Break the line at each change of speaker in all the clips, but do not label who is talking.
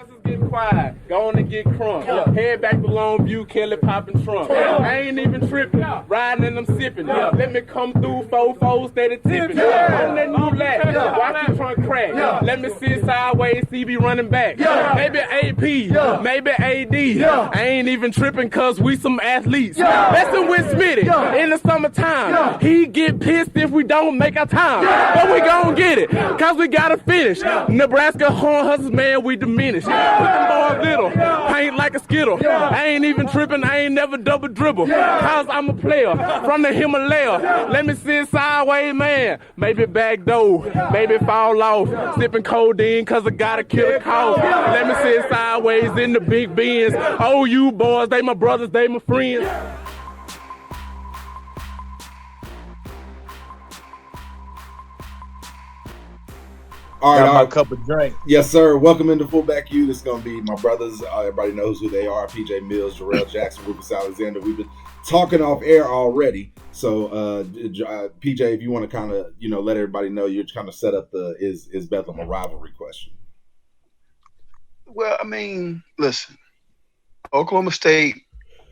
Boys is getting quiet. Go on and get crunk. Head back to Longview, Kelly popping trunk. I ain't even tripping. Riding and I'm sipping. Let me come through, 4-4 steady tipping. On that new lap. Watch the trunk crack. Let me sit sideways, CB running back. Maybe AP, maybe AD. I ain't even tripping cause we some athletes. Messing with Smitty in the summertime. He get pissed if we don't make our time. But we gon' get it, cause we gotta finish. Nebraska Horn Hustlers, man, we diminished. Put them boys little, paint like a skittle. I ain't even tripping, I ain't never double dribble. Cause I'm a player from the Himalaya. Let me sit sideways, man. Maybe back door, maybe fall off. Sipping codeine cause I gotta kill a cough. Let me sit sideways in the big Benz. Oh, you boys, they my brothers, they my friends.
All right,
got my cup of drink.
Yes, sir. Welcome into FullbackU. This is going to be my brothers. Everybody knows who they are. PJ Mills, Jarrail Jackson, Rufus Alexander. We've been talking off air already. So, PJ, if you want to kind of, let everybody know, you're kind of set up is Bedlam a rivalry question?
Well, I mean, listen, Oklahoma State,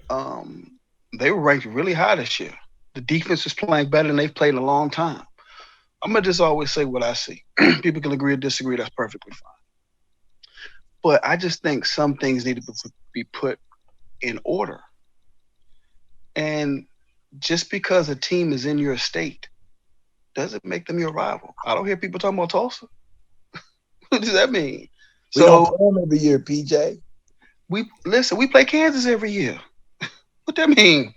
they were ranked really high this year. The defense is playing better than they've played in a long time. I'm going to just always say what I see. People can agree or disagree. That's perfectly fine. But I just think some things need to be put in order. And just because a team is in your state doesn't make them your rival. I don't hear people talking about Tulsa. What does that mean?
We don't play them every year, PJ.
We play Kansas every year. What that mean?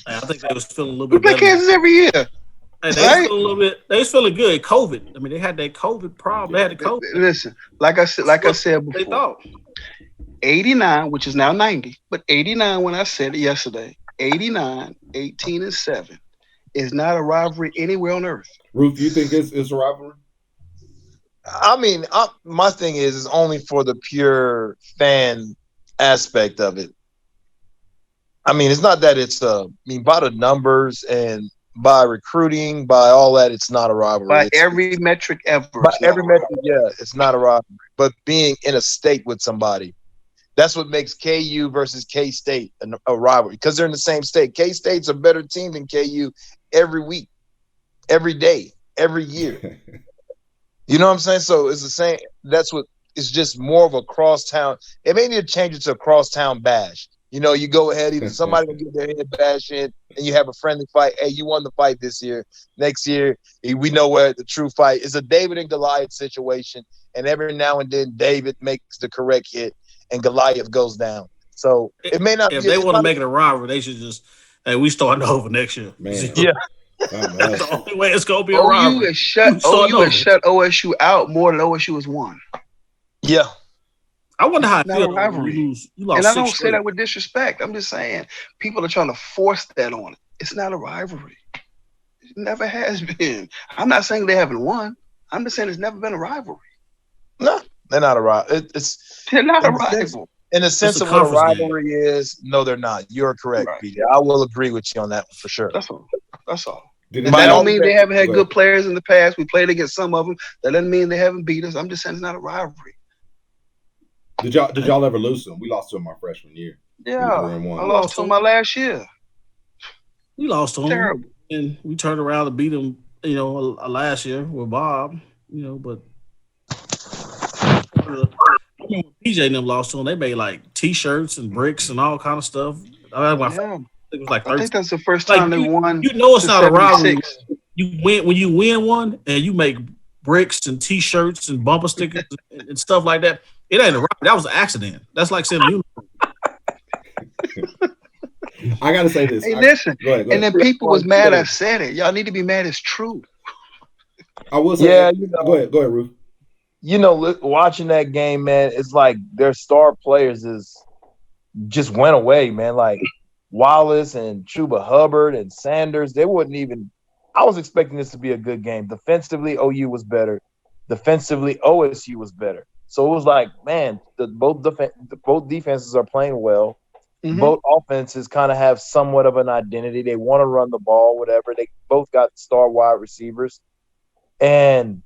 I think they was feeling a little bit
We play
better.
Kansas every year.
Hey, they was feeling a little bit. They was feeling good. COVID. I mean, they had that COVID problem. They had the COVID.
Listen, like I said before,
They thought
89, which is now 90, but 89 when I said it yesterday, 89, 18, and 7 is not a rivalry anywhere on earth.
Ruth, do you think it's a rivalry?
I mean, my thing is only for the pure fan aspect of it. I mean, it's not that it's by the numbers and by recruiting, by all that, it's not a rivalry.
By every metric ever.
By every metric, yeah, it's not a rivalry. But being in a state with somebody, that's what makes KU versus K-State a rivalry, because they're in the same state. K-State's a better team than KU every week, every day, every year. You know what I'm saying? So it's the same. That's what it's just more of a crosstown. It may need to change it to a crosstown bash. You go ahead, either somebody will get their head bashed in and you have a friendly fight. Hey, you won the fight this year. Next year, we know where the true fight is. A David and Goliath situation. And every now and then, David makes the correct hit and Goliath goes down. So it may not.
If they want to make it a rivalry, they should just, hey, we starting over next year.
Man.
Yeah.
That's the only way it's gonna be a rivalry.
OU has shut OSU out more than OSU has won.
Yeah.
I wonder how it
Not a
feels.
rivalry.
You lost
And I
6
don't say
straight.
that with disrespect. I'm just saying people are trying to force that on it. It's not a rivalry. It never has been. I'm not saying they haven't won. I'm just saying it's never been a rivalry.
No, they're not a rival.
They're not a rival.
In the sense
a
of what a
conference
rivalry is, no, they're not. You're correct,
Right.
PJ. I will agree with you on that for sure.
That's all. That's all.
Did
And that
all
don't mean they haven't had
Go
good
ahead.
players in the past. We played against some of them. That doesn't mean they haven't beat us. I'm just saying it's not a rivalry.
Did y'all ever lose to them? We lost to them our freshman year.
Yeah.
We were in one.
I lost to them my last year.
We lost to them,
Terrible.
and we turned around and beat them. Last year with Bob. But when PJ and them lost to them, they made like T-shirts and bricks and all kind of stuff. I think it was like
I
13.
think that's the first time they won.
It's not a rivalry.
76.
When you win one and you make bricks and T-shirts and bumper stickers and stuff like that. It ain't a rivalry. That was an accident. That's like saying uniform.
I gotta say this.
Hey, listen.
Go ahead.
And then people was mad I said it. Y'all need to be mad it's true.
I will say.
Yeah,
Go ahead, Ruth.
Watching that game, man, it's like their star players just went away, man. Like Wallace and Chuba Hubbard and Sanders, they wouldn't even. I was expecting this to be a good game. Defensively, OU was better. Defensively, OSU was better. So it was like, man, both defenses are playing well. Mm-hmm. Both offenses kind of have somewhat of an identity. They want to run the ball, whatever. They both got star wide receivers. And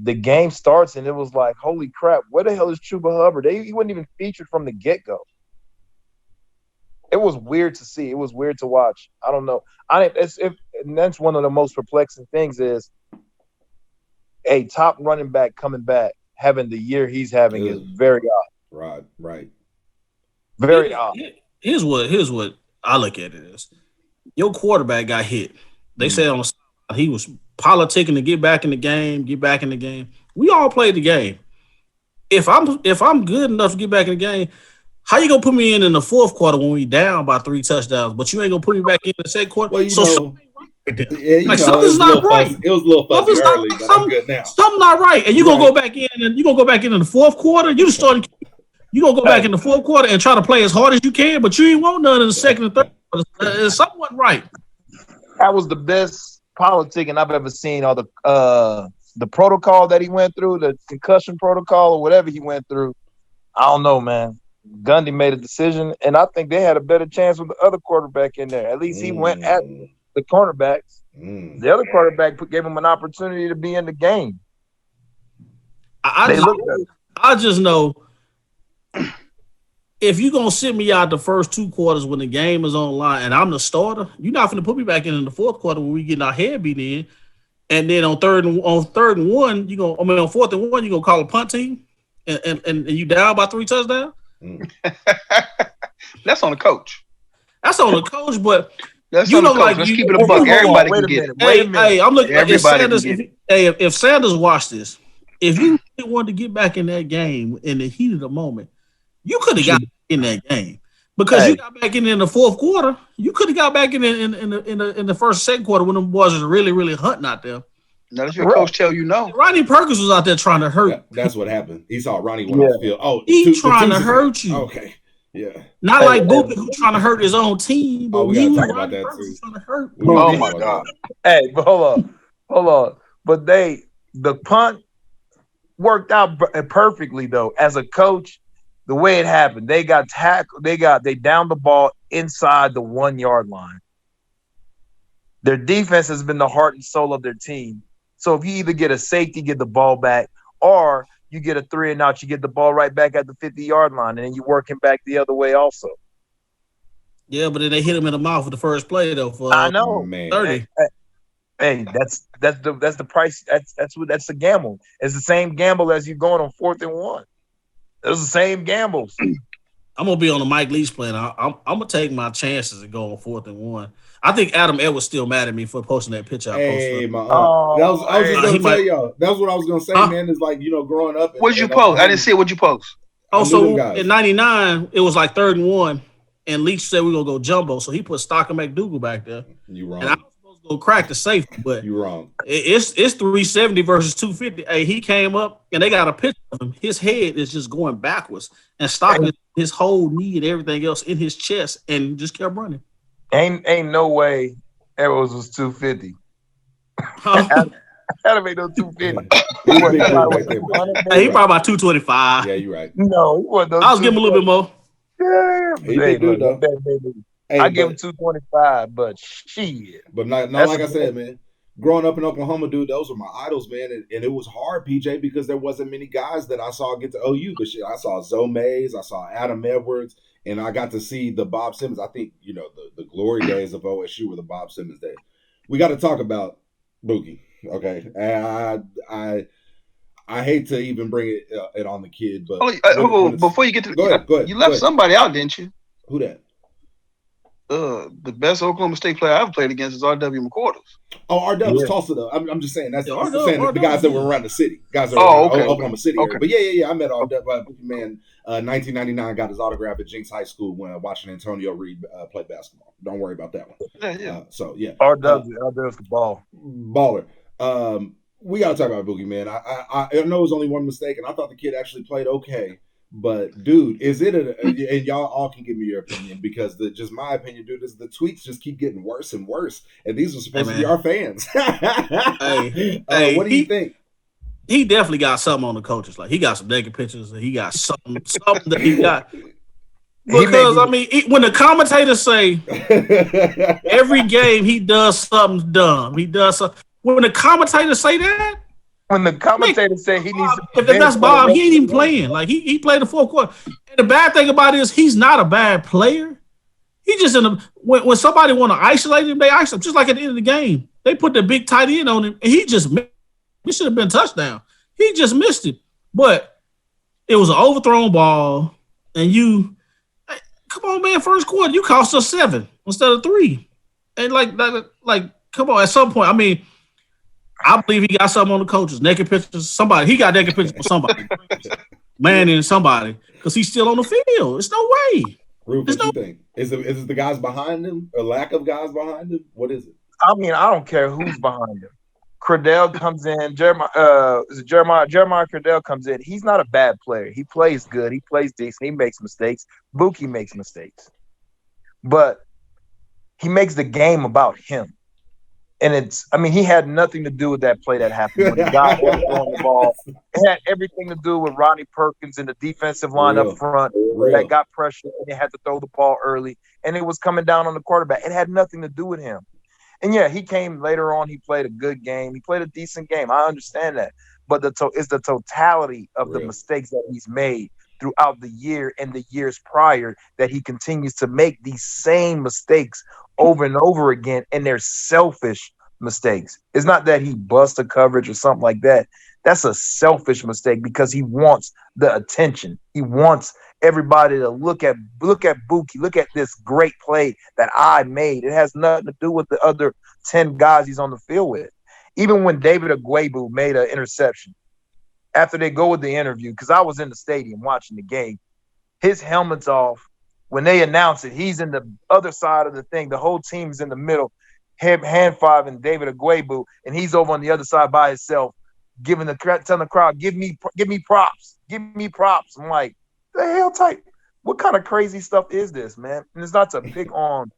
the game starts and it was like, holy crap, where the hell is Chuba Hubbard? He wasn't even featured from the get-go. It was weird to see. It was weird to watch. I don't know. And that's one of the most perplexing things is a top running back coming back, having the year he's having is very odd.
Right.
Very odd.
Here's what I look at it as. Your quarterback got hit. They said on the side he was politicking to get back in the game. We all played the game. If I'm good enough to get back in the game, how you gonna put me in the fourth quarter when we down by 3 touchdowns, but you ain't gonna put me back in the second quarter?
Well,
something's not right.
It was a little fuzzy early, but I'm good now.
Something's not right, and you gonna go back in, and you gonna go back in the fourth quarter. You gonna go back in the fourth quarter and try to play as hard as you can, but you ain't want none in the second and third quarter. Something wasn't right.
That was the best politicking I've ever seen. All the protocol that he went through, the concussion protocol or whatever he went through. I don't know, man. Gundy made a decision, and I think they had a better chance with the other quarterback in there. At least he went at the cornerbacks. The other quarterback gave him an opportunity to be in the game.
I just know if you're going to sit me out the first 2 quarters when the game is on line and I'm the starter, you're not going to put me back in the fourth quarter when we getting our head beat in. And then on fourth and one, you're going to call a punt team and you down by 3 touchdowns?
That's on the coach.
That's on the coach, but
that's on the coach. Let's keep it a buck. Everybody can get it.
Hey, I'm looking at
Sanders.
If Sanders watched this, if you really wanted to get back in that game in the heat of the moment, you could have got in that game because you got back in the fourth quarter. You could have got back in the first, second quarter when them boys was really, really hunting out there.
Now does your coach tell you no?
Ronnie Perkins was out there trying to hurt.
Yeah, that's what happened. He saw Ronnie went off the field. Oh,
he trying to hurt you.
Okay. Yeah.
Not like Booker who trying to hurt his own team, but
we gotta talk about that too.
Trying to hurt.
Oh my God. Hey, but hold on. But the punt worked out perfectly though. As a coach, the way it happened, they got tackled. They downed the ball inside the 1 yard line. Their defense has been the heart and soul of their team. So if you either get a safety, get the ball back, or you get a 3 and out, you get the ball right back at the 50-yard line, and then you work him back the other way also.
Yeah, but then they hit him in the mouth with the first play though.
I know,
30.
Hey, that's the price. That's the gamble. It's the same gamble as you going on 4th and 1. It's the same gambles.
I'm gonna be on the Mike Leach plan. I'm gonna take my chances and go on 4th and 1. I think Adam Edwards still mad at me for posting that picture.
Hey, my I was just gonna tell y'all. That's what I was gonna say, man. Is like growing up.
What'd you post? I didn't see it. What'd you post?
Also, in '99, it was like 3rd and 1, and Leach said we're gonna go jumbo, so he put Stocker McDougal back there.
You wrong.
And I was supposed to go crack the safety, but
you wrong.
It's 370 versus 250. Hey, he came up and they got a picture of him. His head is just going backwards, and Stocker his whole knee and everything else in his chest, and just kept running.
Ain't no way Edwards was 250. Adam ain't no 250.
He probably about 225.
Yeah, you're right.
No, he wasn't.
I was giving him a little bit more.
Yeah, I give him 225, but shit.
But not like I said, man. Growing up in Oklahoma, dude, those were my idols, man. And it was hard, PJ, because there wasn't many guys that I saw get to OU. But shit, I saw Zoe Mays, I saw Adam Edwards, and I got to see the Bob Simmons. I think, the glory days of OSU were the Bob Simmons days. We got to talk about Boogie, okay? And I hate to even bring it on the kid, but
before you get to
go ahead,
you left somebody out, didn't you?
Who that?
The best Oklahoma State player I've played against is R.W. McCordles.
Oh, R.W. was Tulsa though. I'm just saying that's the guys that were around the city, guys that were around Oklahoma City. Okay. But yeah, I met R.W. Man, 1999 got his autograph at Jinx High School when watching Antonio Reed play basketball. Don't worry about that one. Yeah.
R.W.'s the
baller. We gotta talk about Boogie, man. I know it was only one mistake, and I thought the kid actually played okay. But dude, is it and y'all all can give me your opinion because just my opinion, dude, is the tweets just keep getting worse and worse, and these are supposed to be our fans. What do you think?
He definitely got something on the coaches. Like he got some naked pictures, and he got something that he got. Because when the commentators say every game he does something dumb, he does something. When the commentators say that,
When the commentator said he needs to
if that's Bob, he ain't even playing. Like he played the fourth quarter. And the bad thing about it is he's not a bad player. He just when somebody want to isolate him, they isolate him. Just like at the end of the game, they put the big tight end on him, and he just missed. It should have been a touchdown. He just missed it. But it was an overthrown ball, and come on, man, first quarter, you cost us 7 instead of 3. And like, come on, at some point, I mean, I believe he got something on the coaches, naked pictures, somebody. He got naked pictures for somebody. Man and somebody, because he's still on the field. It's no way.
Rufus, what you think? Is it the guys behind him? A lack of guys behind him? What is it?
I mean, I don't care who's behind him. Cradell comes in. Jeremiah Cradell comes in. He's not a bad player. He plays good. He plays decent. He makes mistakes. Buki makes mistakes. But he makes the game about him. And he had nothing to do with that play that happened when the guy was throwing the ball. It had everything to do with Ronnie Perkins and the defensive line up front that got pressure and they had to throw the ball early. And it was coming down on the quarterback. It had nothing to do with him. And yeah, he came later on. He played a good game. He played a decent game. I understand that. But it's the totality of the mistakes that he's made throughout the year and the years prior that he continues to make these same mistakes over and over again, and they're selfish mistakes. It's not that he busts a coverage or something like that. That's a selfish mistake because he wants the attention. He wants everybody to look at Buki, look at this great play that I made. It has nothing to do with the other 10 guys he's on the field with. Even when David Agwebu made an interception, after they go with the interview, because I was in the stadium watching the game, his helmet's off. When they announce it, he's in the other side of the thing. The whole team's in the middle, hand five and David Agwebu, and he's over on the other side by himself, telling the crowd, give me props, give me props. I'm like, the hell type, what kind of crazy stuff is this, man? And it's not to pick on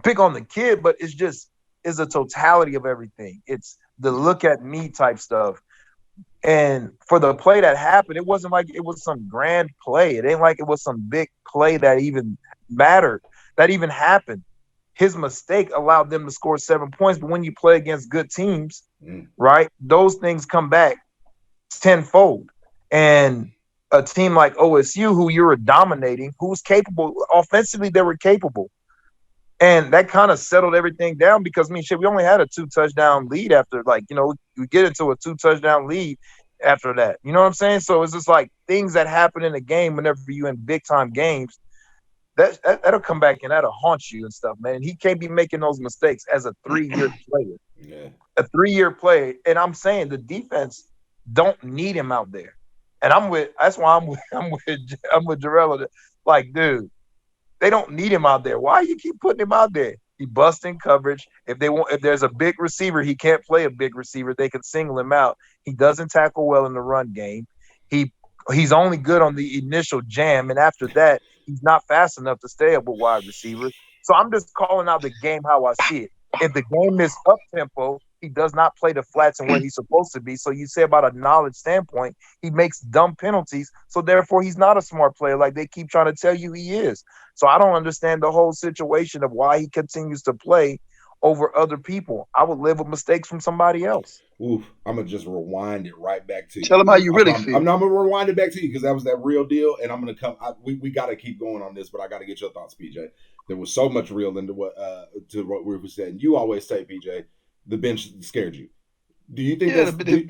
the kid, but it's a totality of everything. It's the look at me type stuff. And for the play that happened, it wasn't like it was some grand play. It ain't like it was some big play that even mattered, that even happened. His mistake allowed them to score 7 points. But when you play against good teams, right, those things come back tenfold. And a team like OSU, who you were dominating, who was capable offensively, they were capable. And that kind of settled everything down because, we only had a 2-touchdown lead after, we get into a 2-touchdown lead after that. You know what I'm saying? So it's just like things that happen in a game whenever you're in big-time games, that'll come back and that'll haunt you and stuff, man. And he can't be making those mistakes as a 3-year player. Yeah. A 3-year player. And I'm saying the defense don't need him out there. And that's why I'm with Jarrail. Like, dude, they don't need him out there. Why you keep putting him out there? He busts in coverage. If there's a big receiver, he can't play a big receiver. They can single him out. He doesn't tackle well in the run game. He's only good on the initial jam, and after that, he's not fast enough to stay up with wide receivers. So I'm just calling out the game how I see it. If the game is up tempo, he does not play the flats and where he's supposed to be. So you say about a knowledge standpoint, he makes dumb penalties. So therefore, he's not a smart player like they keep trying to tell you he is. So I don't understand the whole situation of why he continues to play over other people. I would live with mistakes from somebody else.
Oof, I'm going to just rewind it right back to you.
Tell him how you really feel.
I'm going to rewind it back to you because that was that real deal. And I'm going to come. We got to keep going on this, but I got to get your thoughts, PJ. There was so much real into what Rufus said. And you always say, PJ, the bench scared you. Do you think do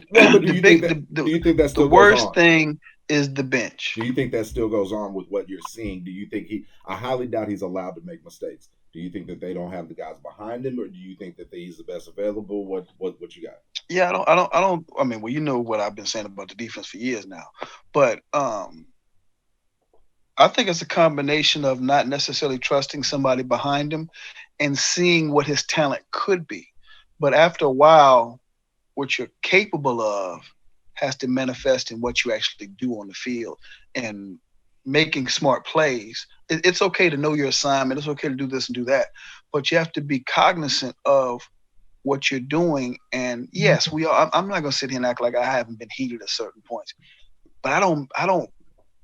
you think that still
the worst
goes on?
Thing is the bench?
Do you think that still goes on with what you're seeing? Do you think I highly doubt he's allowed to make mistakes. Do you think that they don't have the guys behind him, or do you think that he's the best available? What you got?
Yeah, I don't. I mean, well, you know what I've been saying about the defense for years now, but I think it's a combination of not necessarily trusting somebody behind him and seeing what his talent could be. But after a while, what you're capable of has to manifest in what you actually do on the field and making smart plays. It's okay to know your assignment. It's okay to do this and do that, but you have to be cognizant of what you're doing. And yes, I'm not going to sit here and act like I haven't been heated at certain points, but I don't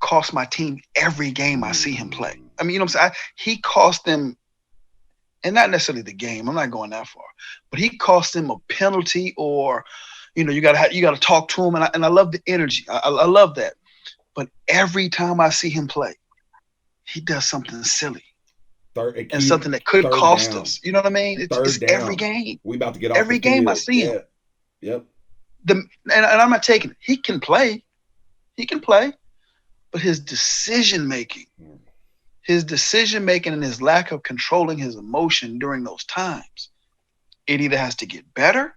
cost my team every game I see him play. I mean, you know what I'm saying? He cost them, and not necessarily the game. I'm not going that far, but he cost them a penalty or, you gotta talk to him, and I love the energy. I love that. But every time I see him play, he does something silly and something that could cost us. You know what I mean? It's every game.
We about to get off
every
the
game
field.
I see him.
Yep.
And I'm not taking it. He can play, but his decision making and his lack of controlling his emotion during those times, it either has to get better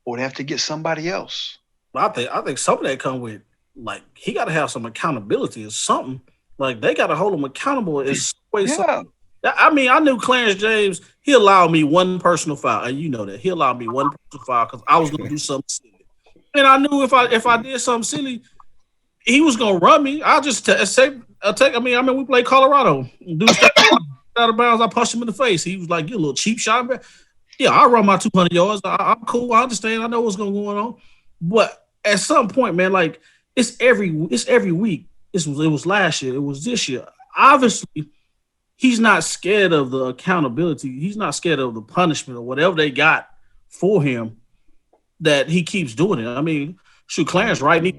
or they have to get somebody else.
I think some of that come with, like, he got to have some accountability or something. Like, they got to hold him accountable in some way.
Yeah.
I mean, I knew Clarence James, he allowed me one personal foul, and you know that. He allowed me one personal foul because I was going to do something silly. And I knew if I did something silly, he was going to run me. I'll just take. I mean, we played Colorado. Dude stepped out of bounds. I punched him in the face. He was like, "You little cheap shot." Yeah, I run my 200 yards. I'm cool. I understand. I know what's going on. But at some point, man, like, it's every week. It was last year. It was this year. Obviously, he's not scared of the accountability. He's not scared of the punishment or whatever they got for him that he keeps doing it. I mean, shoot, Clarence, right?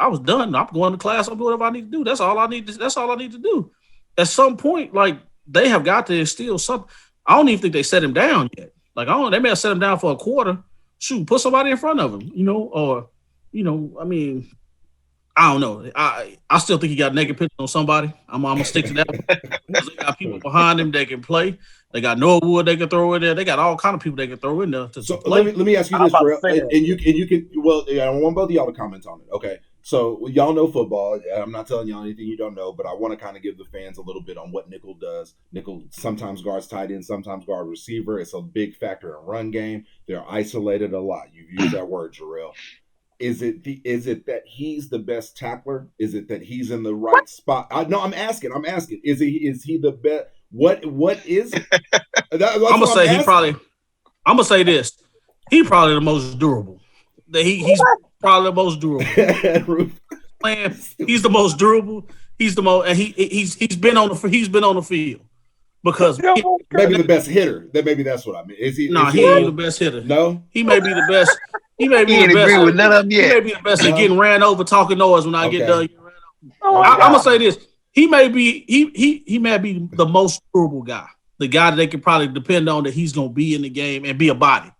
I was done. I'm going to class. I'm doing whatever I need to do. That's all I need to do. At some point, like, they have got to instill something. I don't even think they set him down yet. Like, they may have set him down for a quarter. Shoot, put somebody in front of him, I mean, I don't know. I still think he got naked pictures on somebody. I'm going to stick to that. Because they got people behind him that can play. They got Noah Wood they can throw in there. They got all kind of people they can throw in there to play.
Let me ask you this, Jarrail, and you can. Well, I want both of y'all to comment on it. Okay, so y'all know football. I'm not telling y'all anything you don't know, but I want to kind of give the fans a little bit on what nickel does. Nickel sometimes guards tight end, sometimes guard receiver. It's a big factor in run game. They're isolated a lot. You've used that word, Jarrail. Is it that he's the best tackler? Is it that he's in the right spot? No, I'm asking. Is he the best? What is it? I'm gonna say this. He's probably the most durable. He's probably the most durable. He's the most durable. He's the most, and he's been on the field because maybe the best hitter. Maybe that's what I mean. Is he?
No, he ain't the best hitter.
No,
he may be the best. He may be
the best. Agree with none of them yet.
He may be the best at getting ran over, talking noise when I get done. I'm gonna say this. He may be the most durable guy. The guy that they can probably depend on that he's gonna be in the game and be a body.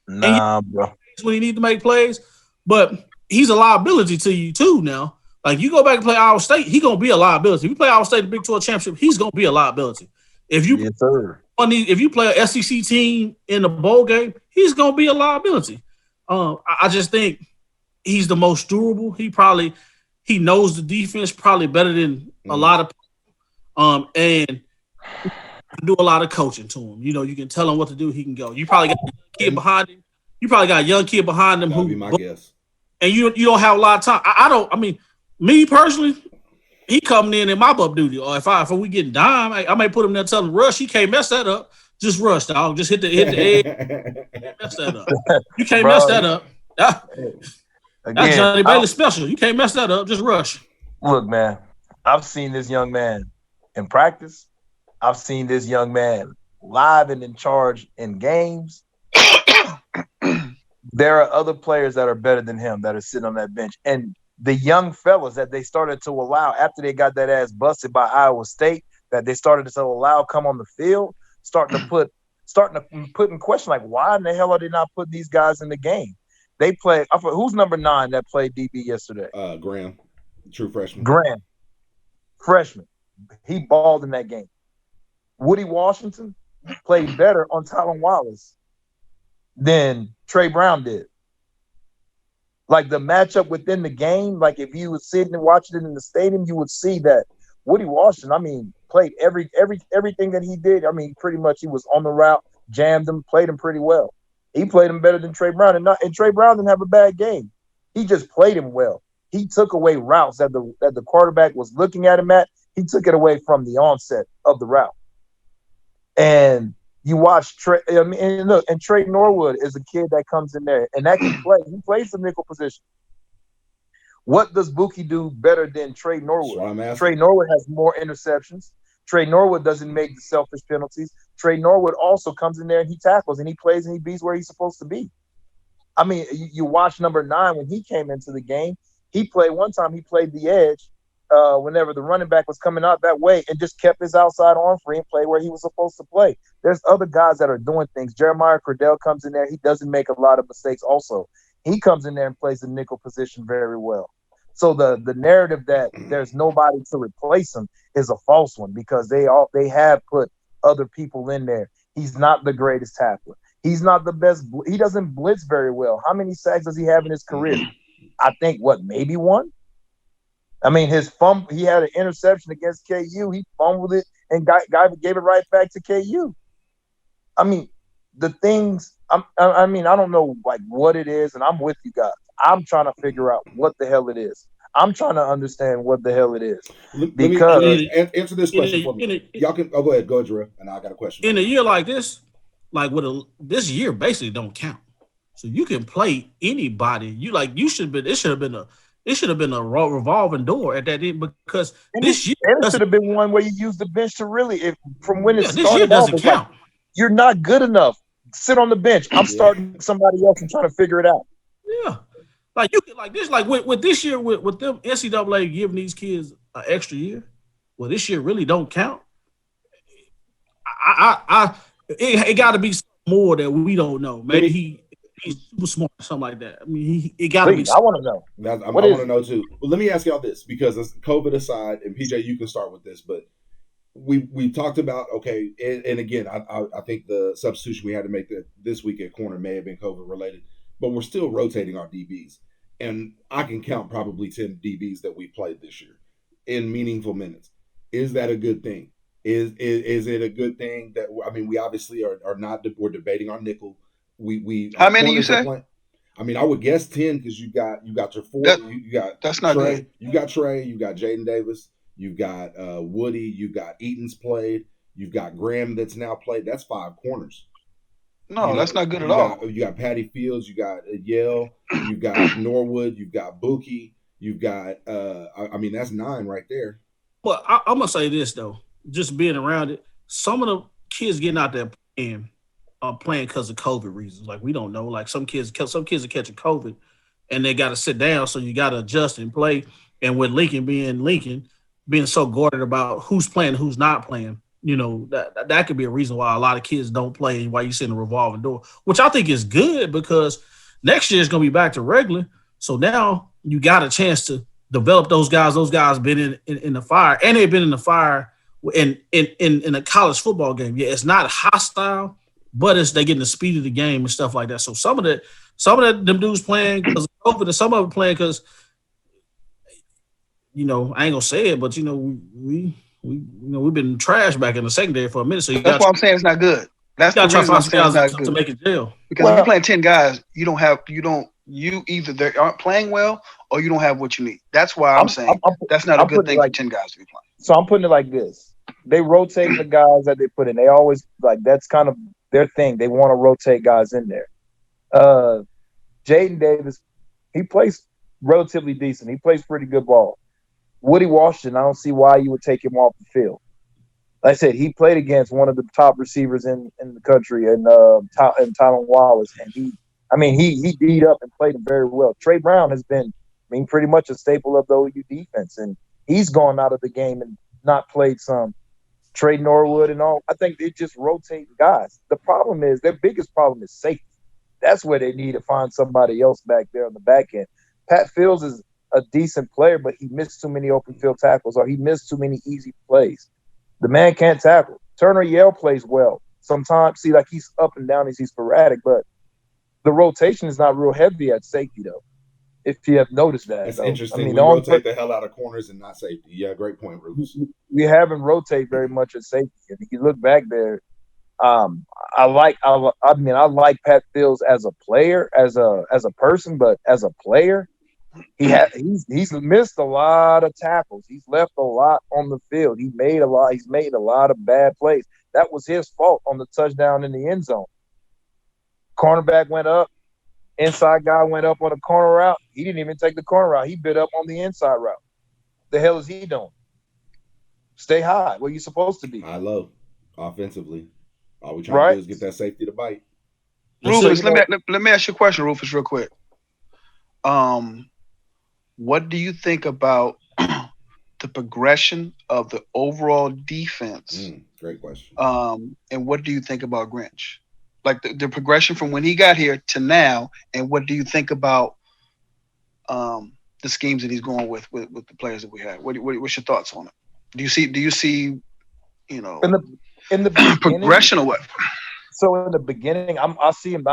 Bro.
When he need to make plays, but he's a liability to you too now. Like, you go back and play Iowa State, he's gonna be a liability. If you play Iowa State in the Big 12 championship, he's gonna be a liability. If you play an SEC team in the bowl game, he's gonna be a liability. I just think he's the most durable. He knows the defense probably better than a lot of people. And do a lot of coaching to him. You can tell him what to do. He can go. You probably got a kid behind him. You probably got a young kid behind him.
That'd be my guess.
And you don't have a lot of time. I mean, me personally, he coming in mop up duty. Or if we getting dime, I may put him there, tell him rush. He can't mess that up. Just rush, dog. Just hit the edge. Mess that up. You can't mess that up. That's Johnny Bailey special. You can't mess that up. Just rush.
Look, man, I've seen this young man in practice. I've seen this young man live and in charge in games. There are other players that are better than him that are sitting on that bench. And the young fellas that they started to allow after they got that ass busted by Iowa State, that they started to allow come on the field, starting to put in question, like, why in the hell are they not putting these guys in the game? They play. Who's number 9 that played DB yesterday?
Graham, true freshman.
Graham, freshman. He balled in that game. Woody Washington played better on Tylan Wallace than Trey Brown did. Like, the matchup within the game, like, if you were sitting and watching it in the stadium, you would see that Woody Washington, I mean, played everything that he did. I mean, pretty much he was on the route, jammed him, played him pretty well. He played him better than Trey Brown, and Trey Brown didn't have a bad game. He just played him well. He took away routes that the quarterback was looking at him at. He took it away from the onset of the route. And you watch Trey. I mean, and Trey Norwood is a kid that comes in there and that can play. He plays the nickel position. What does Buki do better than Trey Norwood? Trey Norwood has more interceptions. Trey Norwood doesn't make the selfish penalties. Trey Norwood also comes in there and he tackles and he plays and he beats where he's supposed to be. I mean, you watch number 9 when he came into the game. He played one time. He played the edge whenever the running back was coming out that way, and just kept his outside arm free and played where he was supposed to play. There's other guys that are doing things. Jeremiah Cordell comes in there. He doesn't make a lot of mistakes. Also, he comes in there and plays the nickel position very well. So the narrative that there's nobody to replace him is a false one, because they have put other people in there. He's not the greatest tackler. He's not the best. He doesn't blitz very well. How many sacks does he have in his career? I think maybe one. I mean, he had an interception against KU. He fumbled it and gave it right back to KU. I mean, the things. I mean, I don't know like what it is, and I'm with you guys. I'm trying to figure out what the hell it is. I'm trying to understand what the hell it is. Because
let me answer this question for me. Y'all can go ahead, Jarrail, and I got a question.
In a year like this, like this year basically don't count. So you can play anybody. It should have been a revolving door at that end, because this year
it should have been one where you use the bench to really from when it started.
This year doesn't count.
Like, you're not good enough. Sit on the bench. I'm starting somebody else and trying to figure it out.
Yeah. Like you can with this year with them NCAA giving these kids an extra year. Well, this year really don't count. It got to be more that we don't know. Maybe he's super smart or something like that. I mean, it got to be.
I want to know.
I want to know too. Well, let me ask y'all this, because as COVID aside, and PJ, you can start with this, but we talked about, okay, and again, I think the substitution we had to make this week at corner may have been COVID related, but we're still rotating our DBs. And I can count probably 10 DBs that we played this year in meaningful minutes. Is that a good thing? Is it a good thing that, I mean, we obviously are not, we're debating our nickel. We
how many you say?
I mean, I would guess 10, because you got your four. You got
that's not
Trey,
good.
You got Trey. You got Jaden Davis. You got Woody. You got Eaton's played. You've got Graham that's now played. That's 5 corners.
No, that's not good at all.
You got Patty Fields. You got Yale. You got Norwood. You've got Buki. You've got. I mean, that's 9 right there.
Well, I'm gonna say this though, just being around it, some of the kids getting out there playing because of COVID reasons. Like, we don't know. Like, some kids are catching COVID, and they got to sit down. So you got to adjust and play. And with Lincoln being so guarded about who's playing, who's not playing. You know, that could be a reason why a lot of kids don't play and why you see in the revolving door, which I think is good, because next year is going to be back to regular. So now you got a chance to develop those guys. Those guys been in the fire, and they've been in the fire in a college football game. Yeah, it's not hostile, but they getting the speed of the game and stuff like that. So some of them dudes playing because of COVID, and some of them playing because, you know, I ain't gonna say it, but you know, we've been trashed back in the secondary for a minute. So
that's why I'm saying it's not good. That's the reason I'm saying it's not good.
To make it jail.
Because if you're playing 10 guys, you either they aren't playing well or you don't have what you need. That's why I'm saying that's not a good thing for 10 guys to be playing.
So I'm putting it like this. They rotate the guys that they put in. They always, like, that's kind of their thing. They want to rotate guys in there. Jaden Davis, he plays relatively decent. He plays pretty good ball. Woody Washington, I don't see why you would take him off the field. Like I said, he played against one of the top receivers in the country, and Tylan Wallace, and he beat up and played him very well. Trey Brown has been, pretty much a staple of the OU defense, and he's gone out of the game and not played some. Trey Norwood and all. I think they just rotate guys. The problem is, their biggest problem is safety. That's where they need to find somebody else back there on the back end. Pat Fields is a decent player, but he missed too many open field tackles, or he missed too many easy plays. The man can't tackle. Turner Yale plays well. Sometimes, he's up and down, he's sporadic, but the rotation is not real heavy at safety, though, if you have noticed that.
That's interesting. We rotate the hell out of corners and not safety. Yeah, great point, Rufus.
We haven't rotated very much at safety. And if you look back there, I like Pat Fields as a player, as a person, but as a player, he's missed a lot of tackles. He's left a lot on the field. He's made a lot of bad plays. That was his fault on the touchdown in the end zone. Cornerback went up, inside guy went up on a corner route. He didn't even take the corner route. He bit up on the inside route. The hell is he doing? Stay high, where you supposed to be.
High low, offensively. All we trying to do is get that safety to bite.
Rufus, let me ask you a question, Rufus, real quick. What do you think about the progression of the overall defense?
Great question.
And what do you think about Grinch? Like the progression from when he got here to now, and what do you think about the schemes that he's going with the players that we have? What's your thoughts on it? Do you see in the progression or what?
So in the beginning, I see him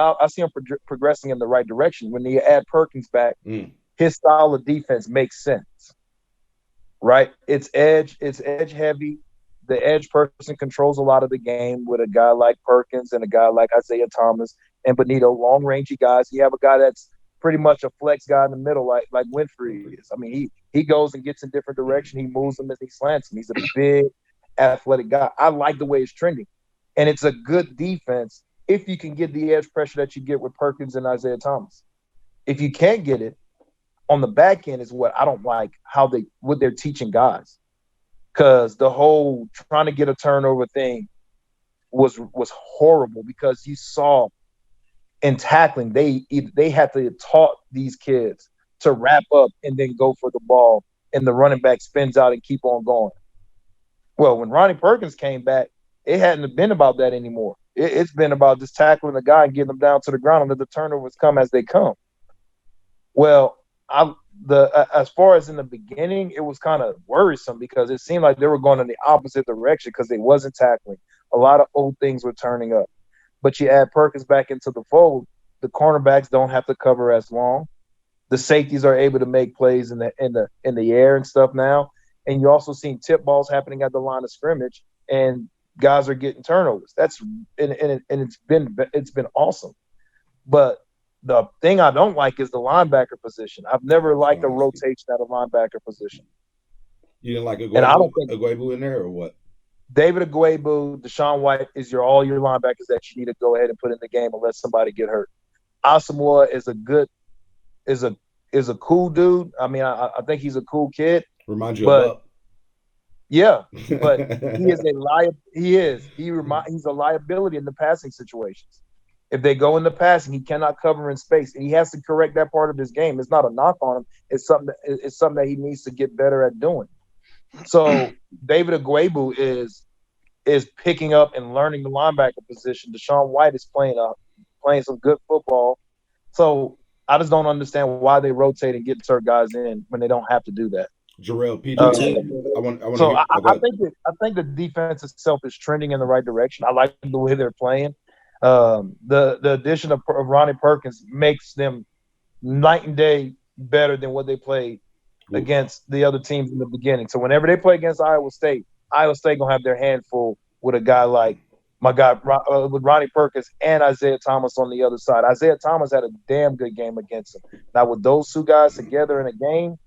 progressing in the right direction. When you add Perkins back, his style of defense makes sense, right? It's edge heavy. The edge person controls a lot of the game with a guy like Perkins and a guy like Isaiah Thomas and Benito, long rangey guys. You have a guy that's pretty much a flex guy in the middle, like Winfrey is. I mean, he goes and gets in different direction. He moves them as he slants them. He's a big, athletic guy. I like the way it's trending. And it's a good defense if you can get the edge pressure that you get with Perkins and Isaiah Thomas. If you can't get it, on the back end is what I don't like, what they're teaching guys. Because the whole trying to get a turnover thing was horrible, because you saw in tackling, they had to taught these kids to wrap up and then go for the ball, and the running back spins out and keep on going. Well, when Ronnie Perkins came back, it hadn't been about that anymore. It's been about just tackling the guy and getting them down to the ground and let the turnovers come as they come. Well, as far as in the beginning, it was kind of worrisome because it seemed like they were going in the opposite direction because they wasn't tackling. A lot of old things were turning up. But you add Perkins back into the fold, the cornerbacks don't have to cover as long. The safeties are able to make plays in the air and stuff now. And you're also seeing tip balls happening at the line of scrimmage, and guys are getting turnovers. It's been awesome. But the thing I don't like is the linebacker position. I've never liked a rotation at a linebacker position.
You didn't like
Agwebu
in there or what?
David Agwebu, Deshaun White is all your linebackers that you need to go ahead and put in the game and let somebody get hurt. Asamoah is a cool dude. I mean, I think he's a cool kid.
Reminds you of Buck.
Yeah, but he is he's a liability in the passing situations. If they go into passing, he cannot cover in space, and he has to correct that part of his game. It's not a knock on him. It's something that he needs to get better at doing. So David Agwebu is picking up and learning the linebacker position. Deshaun White is playing some good football. So I just don't understand why they rotate and get certain guys in when they don't have to do that.
Jarrail, PJ,
I think the defense itself is trending in the right direction. I like the way they're playing. The addition of Ronnie Perkins makes them night and day better than what they played against the other teams in the beginning. So whenever they play against Iowa State gonna have their handful with a guy like with Ronnie Perkins and Isaiah Thomas on the other side. Isaiah Thomas had a damn good game against him. Now with those two guys together in a game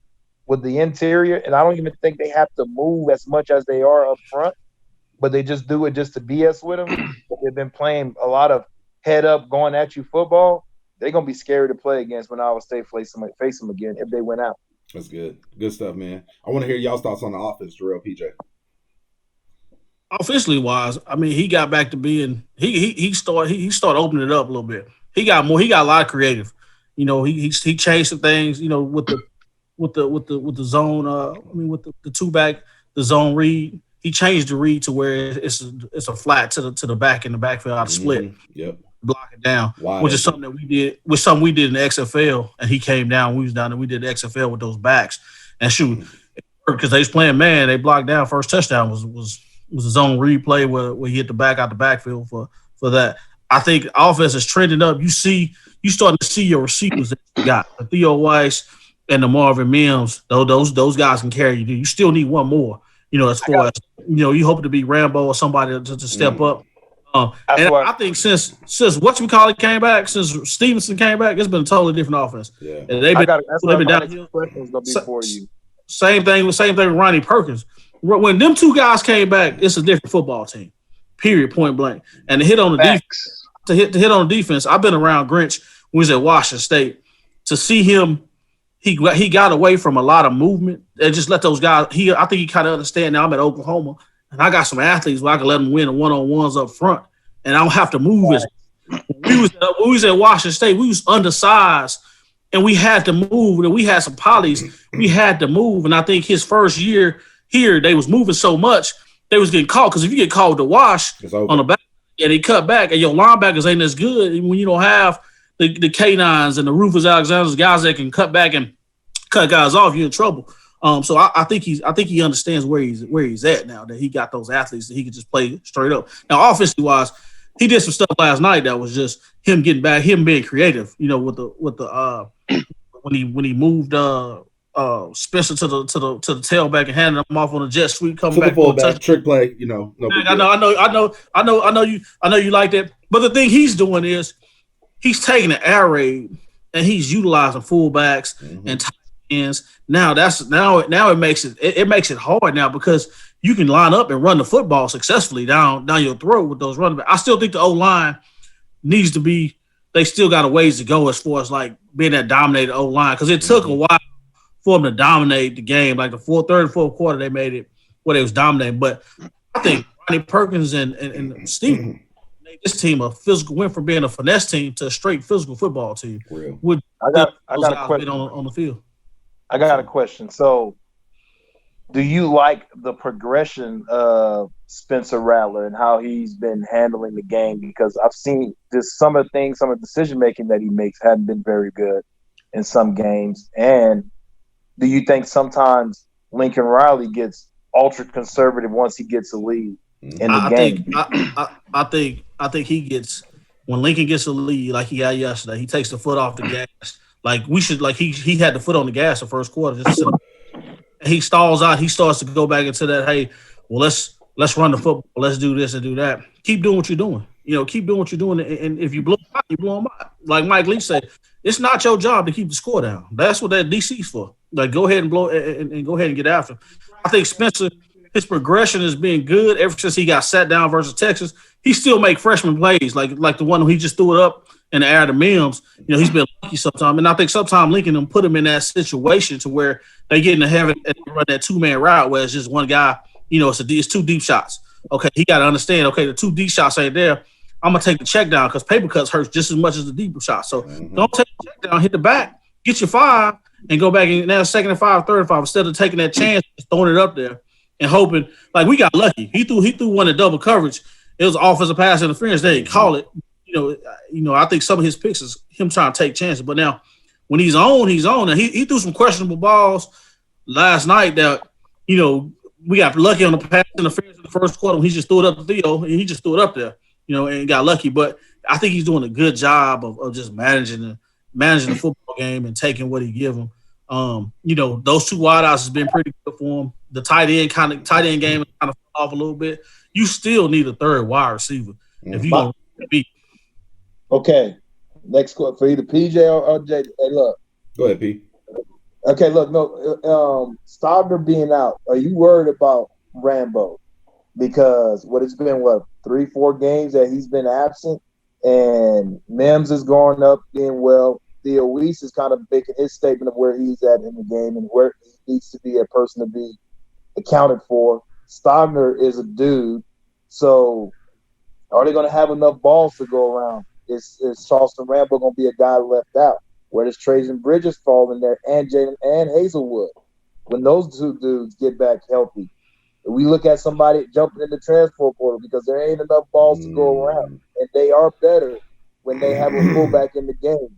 with the interior, and I don't even think they have to move as much as they are up front, but they just do it just to BS with them. They've been playing a lot of head up, going at you football. They're gonna be scary to play against when Iowa State face them again if they went out.
That's good stuff, man. I want to hear y'all's thoughts on the offense, Jarrail, PJ.
Offensively wise, I mean, he got back to being he started opening it up a little bit. He got a lot of creative. You know, he changed some things. You know, with the zone. With the two back, the zone read. He changed the read to where it's a flat to the back in the backfield out of split.
Yep.
Block it down, which is something that we did. Was something we did in the XFL, and he came down. We was down there. We did the XFL with those backs, and shoot, because they was playing man. They blocked down. First touchdown was a zone replay where he hit the back out the backfield for that. I think offense is trending up. You starting to see your receivers that you got, the Theo Weiss and the Marvin Mims. Those guys can carry you. You still need one more. You know, as far as you hope to be Rambo or somebody to step up. And I think since whatchamacallit came back, since Stevenson came back, it's been a totally different offense. Yeah, and they've been down. Same thing with Ronnie Perkins. When them two guys came back, it's a different football team. Period. Point blank. And to hit on the defense, to hit on the defense, I've been around Grinch when he was at Washington State. To see him, he got away from a lot of movement and just let those guys. I think he kind of understand now. I'm at Oklahoma and I got some athletes where I can let them win the one-on-ones up front, and I don't have to move when we was at Washington State, we was undersized, and we had to move. And we had some polys. We had to move. And I think his first year here, they was moving so much, they was getting caught. Because if you get called to wash on the back, and they cut back, and your linebackers ain't as good, and when you don't have the K9s and the Rufus Alexander's guys that can cut back and cut guys off, you're in trouble. So I think he understands where he's at now, that he got those athletes that he can just play straight up. Now, offensively wise, he did some stuff last night that was just him getting back, him being creative. You know, with the when he moved Spencer to the tailback and handed him off on a jet sweep, coming back for a touchdown.
Trick play. You know, no
I know you like that. But the thing he's doing is he's taking an air raid and he's utilizing fullbacks and tight ends. Now it makes it hard now, because you can line up and run the football successfully down your throat with those running backs. I still think the O-line needs to be. They still got a ways to go as far as like being that dominated O-line, because it took a while for them to dominate the game. Like the third and fourth quarter, they made it where they was dominating. But I think Ronnie Perkins and Steve made this team a physical, went from being a finesse team to a straight physical football team.
I got a question
on the field.
I got a question. So, do you like the progression of Spencer Rattler and how he's been handling the game? Because I've seen some of the decision making that he makes hadn't been very good in some games. And do you think sometimes Lincoln Riley gets ultra conservative once he gets a lead in the game?
I think he gets, when Lincoln gets a lead like he had yesterday, he takes the foot off the gas. Like he had the foot on the gas the first quarter. He stalls out. He starts to go back into that. Hey, well, let's run the football. Let's do this and do that. Keep doing what you're doing. Keep doing what you're doing. And if you blow them out, you blow them out. Like Mike Leach said, it's not your job to keep the score down. That's what that DC's for. Like, go ahead and blow and go ahead and get after him. I think Spencer, his progression has been good ever since he got sat down versus Texas. He still make freshman plays, like the one who he just threw it up in the air to Mims. He's been lucky sometimes. And I think sometimes Lincoln them put him in that situation to where they get in the heaven and run that two-man route where it's just one guy, it's two deep shots. Okay, he got to understand, the two deep shots ain't there. I'm going to take the check down because paper cuts hurts just as much as the deeper shot. So don't take the check down, hit the back, get your 5, and go back and now second and 5, third and 5, instead of taking that chance, just throwing it up there and hoping. Like, we got lucky. He threw one in double coverage. It was offensive pass interference. They didn't call it. I think some of his picks is him trying to take chances. But now, when he's on. And he threw some questionable balls last night that, we got lucky on the pass interference in the first quarter. He just threw it up to Theo, and he just threw it up there, and got lucky. But I think he's doing a good job of just managing the football game and taking what he give him. Those two wideouts has been pretty good for him. The tight end game kind of fell off a little bit. You still need a third wide receiver if you going to beat.
Okay, next question for either PJ or JD. Hey, look.
Go ahead, P.
Okay, look, no, Stogner being out, are you worried about Rambo? Because it's been 3-4 games that he's been absent, and Mims is going up, being well. Theo Weiss is kind of making his statement of where he's at in the game and where he needs to be a person to be accounted for. Stogner is a dude, so are they going to have enough balls to go around? Is Charleston Rambo going to be a guy left out? Where does Trajan Bridges fall in there, and Jalen and Hazelwood? When those two dudes get back healthy, we look at somebody jumping in the transfer portal because there ain't enough balls to go around, and they are better when they have a fullback in the game,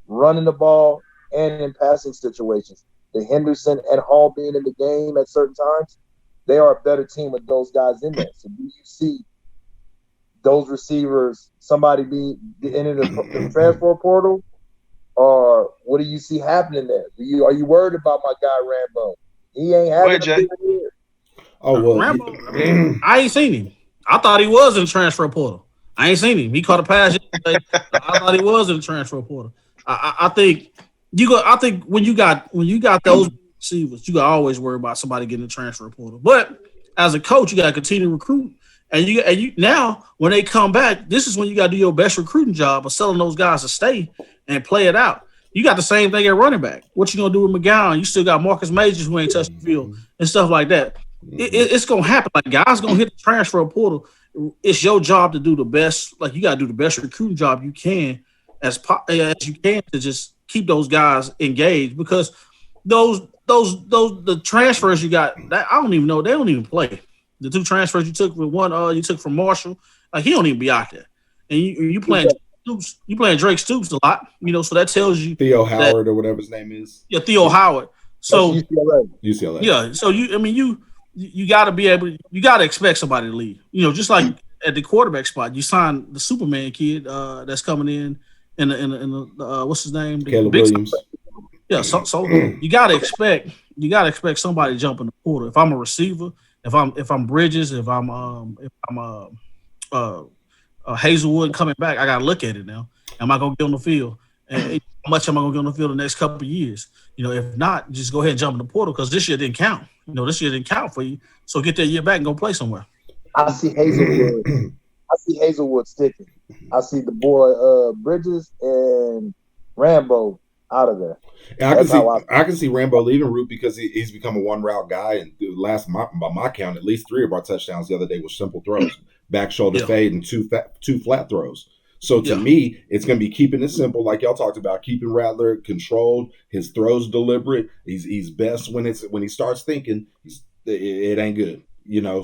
running the ball and in passing situations. The Henderson and Hall being in the game at certain times, they are a better team with those guys in there. So do you see those receivers, somebody be in the transfer portal, or what do you see happening there? Are you worried about my guy Rambo? He ain't having a good year.
Oh well,
Rambo, I ain't seen him. I thought he was in the transfer portal. I ain't seen him. He caught a pass yesterday. I thought he was in the transfer portal. I think when you got those receivers, you got to always worry about somebody getting the transfer portal. But as a coach, you got to continue to recruit. And you now, when they come back, this is when you got to do your best recruiting job of selling those guys to stay and play it out. You got the same thing at running back. What you gonna do with McGowan? You still got Marcus Majors who ain't touched the field and stuff like that. It's gonna happen. Like guys gonna hit the transfer portal. It's your job to do the best. Like you gotta do the best recruiting job you can as you can to just keep those guys engaged because the transfers you got. That, I don't even know. They don't even play. The 2 transfers you took with one, you took from Marshall. Like he don't even be out there, and you playing Stoops. You playing Drake Stoops a lot. So that tells you
Theo Howard or whatever his name is.
Yeah, Theo Howard. So
UCLA.
Yeah. So you got to be able. You got to expect somebody to leave. Just like at the quarterback spot, you sign the Superman kid that's coming in the what's his name?
Caleb Williams.
Yeah. So you got to expect somebody to jump in the portal. If I'm a receiver, if I'm Bridges, if I'm Hazelwood coming back, I got to look at it now. Am I going to get on the field? And how much am I going to get on the field the next couple of years? If not, just go ahead and jump in the portal because this year didn't count. This year didn't count for you. So get that year back and go play somewhere.
I see Hazelwood sticking. I see the boy Bridges and Rambo out of there.
I can see Rambo leaving Root because he's become a one route guy. And by my count, at least 3 of our touchdowns the other day were simple throws, back shoulder fade and two flat throws. So to me, it's going to be keeping it simple, like y'all talked about, keeping Rattler controlled, his throws deliberate. He's best when he starts thinking. It ain't good,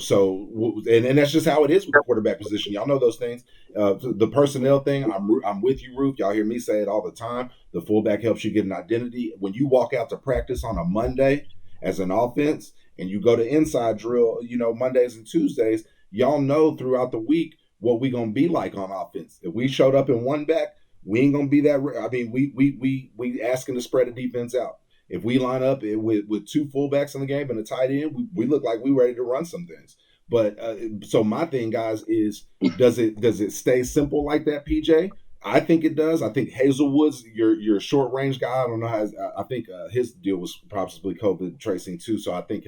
So and that's just how it is with the quarterback position. Y'all know those things. The personnel thing, I'm with you, Roof. Y'all hear me say it all the time. The fullback helps you get an identity. When you walk out to practice on a Monday as an offense, and you go to inside drill, Mondays and Tuesdays, y'all know throughout the week what we gonna be like on offense. If we showed up in one back, we ain't gonna be that. I mean, we asking to spread the defense out. If we line up with 2 fullbacks in the game and a tight end, we look like we ready to run some things. But so my thing, guys, is does it stay simple like that, PJ? I think it does. I think Hazelwood's your short range guy. I don't know how. I think his deal was possibly COVID tracing too. So I think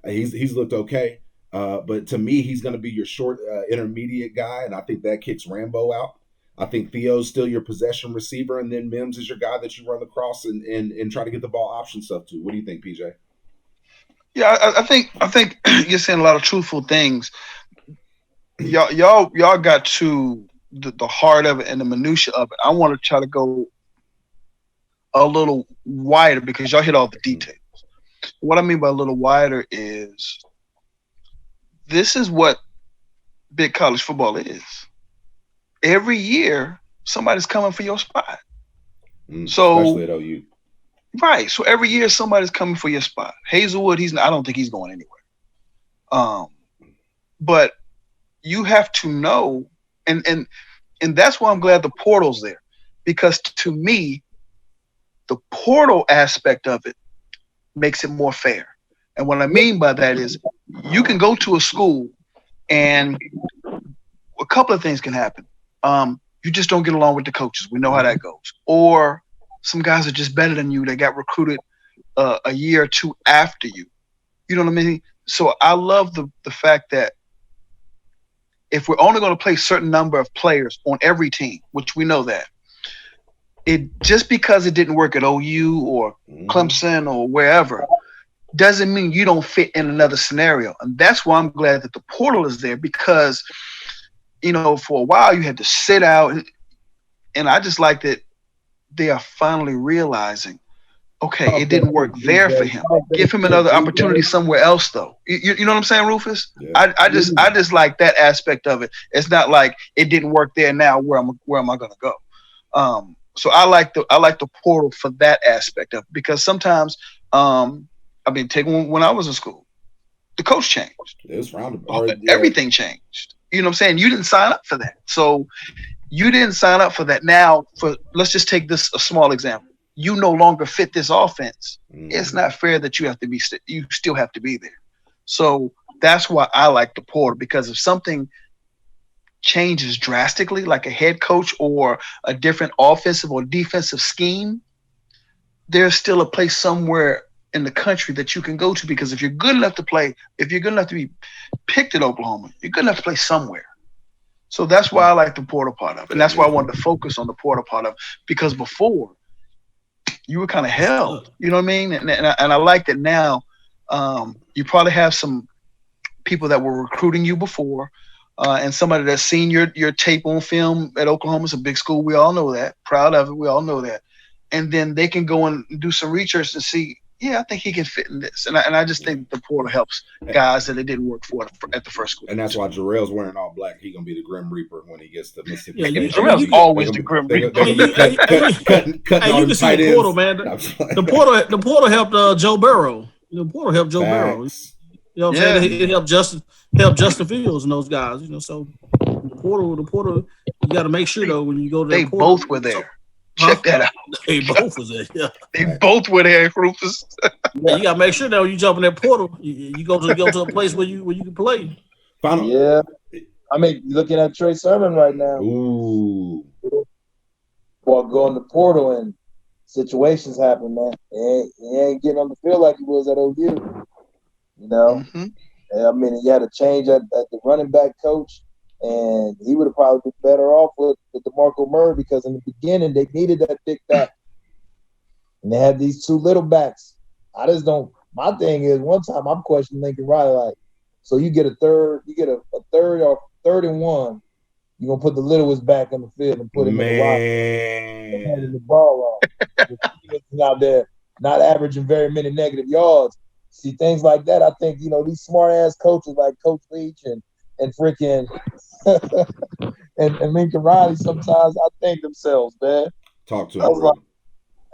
he's looked okay. But to me, he's going to be your short intermediate guy, and I think that kicks Rambo out. I think Theo's still your possession receiver, and then Mims is your guy that you run across and try to get the ball option stuff to. What do you think, PJ?
Yeah, I think you're saying a lot of truthful things. Y'all got to the heart of it and the minutia of it. I want to try to go a little wider because y'all hit all the details. What I mean by a little wider is this is what big college football is. Every year, somebody's coming for your spot.
Especially at OU.
Right. So every year, somebody's coming for your spot. Hazelwood, I don't think he's going anywhere. But you have to know, and that's why I'm glad the portal's there. Because to me, the portal aspect of it makes it more fair. And what I mean by that is you can go to a school and a couple of things can happen. You just don't get along with the coaches. We know how that goes. Or some guys are just better than you. They got recruited a year or 2 after you. You know what I mean? So I love the fact that if we're only going to play a certain number of players on every team, which we know that, it just because it didn't work at OU or Clemson or wherever doesn't mean you don't fit in another scenario. And that's why I'm glad that the portal is there because, for a while you had to sit out. And I just like that they are finally realizing, okay, it didn't work there for him. Give him another opportunity somewhere else, though. You know what I'm saying, Rufus? Yeah. I just like that aspect of it. It's not like it didn't work there. Now where am I going to go? So I like the portal for that aspect of it because sometimes when I was in school, the coach changed.
It was
Everything changed. You know what I'm saying? You didn't sign up for that. So you didn't sign up for that. Now, let's just take a small example. You no longer fit this offense. It's not fair that you still have to be there. So that's why I like the portal because if something changes drastically, like a head coach or a different offensive or defensive scheme, there's still a place somewhere in the country that you can go to because if you're good enough to be picked at Oklahoma, you're good enough to play somewhere. So that's why I like the portal part of it. And that's why I wanted to focus on the portal part of it because before you were kind of held, you know what I mean? And I like that now you probably have some people that were recruiting you before, and somebody that's seen your tape on film at Oklahoma. It's a big school. We all know that. Proud of it. We all know that. And then they can go and do some research and see, yeah, I think he can fit in this. And I just think the portal helps guys that it didn't work for at the first school.
And that's why Jarrail's wearing all black. He's going to be the Grim Reaper when he gets to Mississippi.
Yeah,
Jarrail's always the Grim Reaper.
You can see the portal, man. The portal helped Joe Burrow. The portal helped Joe Burrow. You know what I'm saying? It helped Justin Fields and those guys. You know, so the portal. You got to make sure though when you go to
they
portal,
both were there. Check that out.
They both was there. Yeah,
they both were there, Rufus.
Yeah, you got to make sure that when you jump in that portal, you go to a place where you can play.
Yeah, I mean, looking at Trey Sermon right now.
Ooh.
While going to portal and situations happen, man. He ain't getting on the field like he was at OU. You know, I mean, he had a change at the running back coach. And he would have probably been better off with DeMarco Murray because in the beginning they needed that big back. And they had these two little backs. I just don't. My thing is, one time I'm questioning Lincoln Riley, like, so you get a third or third and one, you're gonna put the littlest back on the field and put him in the wide and handing the ball off. Out there, not averaging very many negative yards. See things like that. I think these smart ass coaches like Coach Leach and freaking and Lincoln Riley sometimes I think themselves, man.
Talk to him, bro.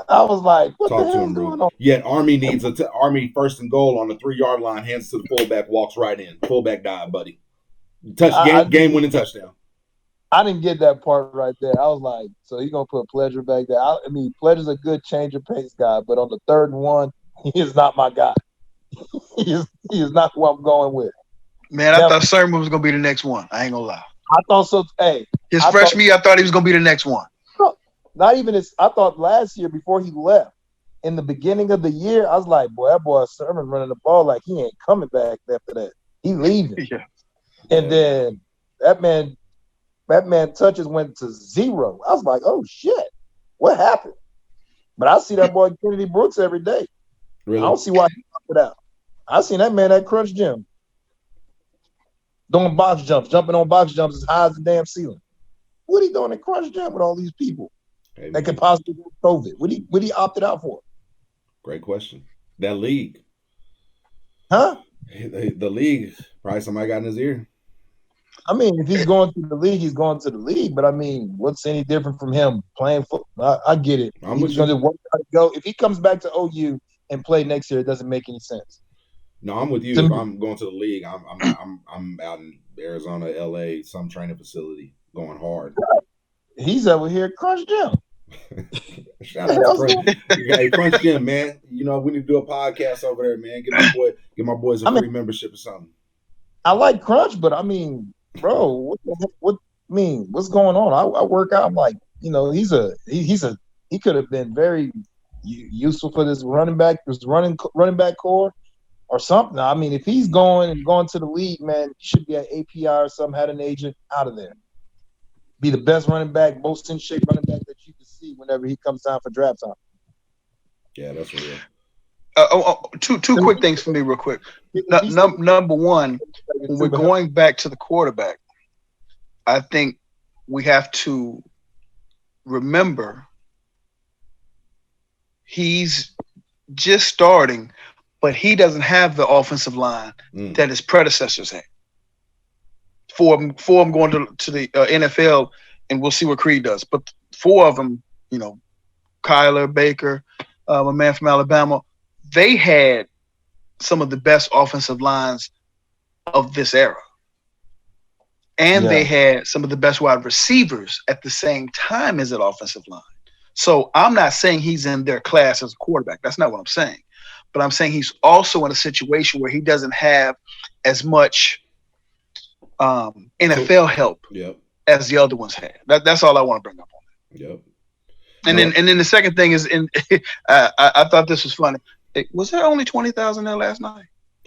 I was like, what
Talk
the
to
hell
him, bro.
going on?
Yet Army needs Army first and goal on the 3-yard line, hands to the fullback, walks right in. Fullback dive, buddy. Game winning touchdown.
I didn't get that part right there. I was like, so he's gonna put Pledger back there. I mean, Pledger's a good change of pace guy, but on the 3rd and 1, he is not my guy. he is not who I'm going with.
Man, I thought Sermon was gonna be the next one. I ain't gonna lie.
I thought so. Hey,
his freshman year, I thought he was gonna be the next one.
Not even his. I thought last year before he left, in the beginning of the year, I was like, boy, that boy Sermon running the ball like he ain't coming back after that. He leaving.
Yeah.
And then that man touches went to 0. I was like, oh shit, what happened? But I see that boy Kennedy Brooks every day.
Really?
I don't see why he popped it out. I seen that man at Crunch Gym. Doing box jumps, jumping on box jumps as high as the damn ceiling. What he doing at Crunch Gym with all these people that could possibly get COVID? What he opted out for?
Great question. That league.
Huh?
The league. Probably somebody got in his ear.
I mean, if he's going to the league, he's going to the league. But I mean, what's any different from him playing football? I get it. He's going to work out to go. If he comes back to OU and play next year, it doesn't make any sense.
No, I'm with you. If I'm going to the league, I'm out in Arizona, LA, some training facility, going hard.
He's over here at Crunch Gym.
Shout out to Crunch. Hey, Crunch Gym, man. We need to do a podcast over there, man. Get my boys a free membership or something.
I like Crunch, but I mean, bro, what's going on? I work out. I'm like, he could have been very useful for this running back core. Or something. I mean, if he's going to the league, man, he should be at API or something, had an agent out of there. Be the best running back, most in shape running back that you can see whenever he comes down for draft time.
Yeah, that's real.
Two quick things for me real quick. Number one, when we're going back to the quarterback, I think we have to remember he's just starting, but he doesn't have the offensive line that his predecessors had. Four of them going to the NFL, and we'll see what Creed does. But 4 of them, Kyler, Baker, a man from Alabama, they had some of the best offensive lines of this era. And they had some of the best wide receivers at the same time as that offensive line. So I'm not saying he's in their class as a quarterback. That's not what I'm saying. But I'm saying he's also in a situation where he doesn't have as much NFL help as the other ones had. That's all I want to bring up on that.
Yep.
And then the second thing is, I thought this was funny. Was there only 20,000 there last night?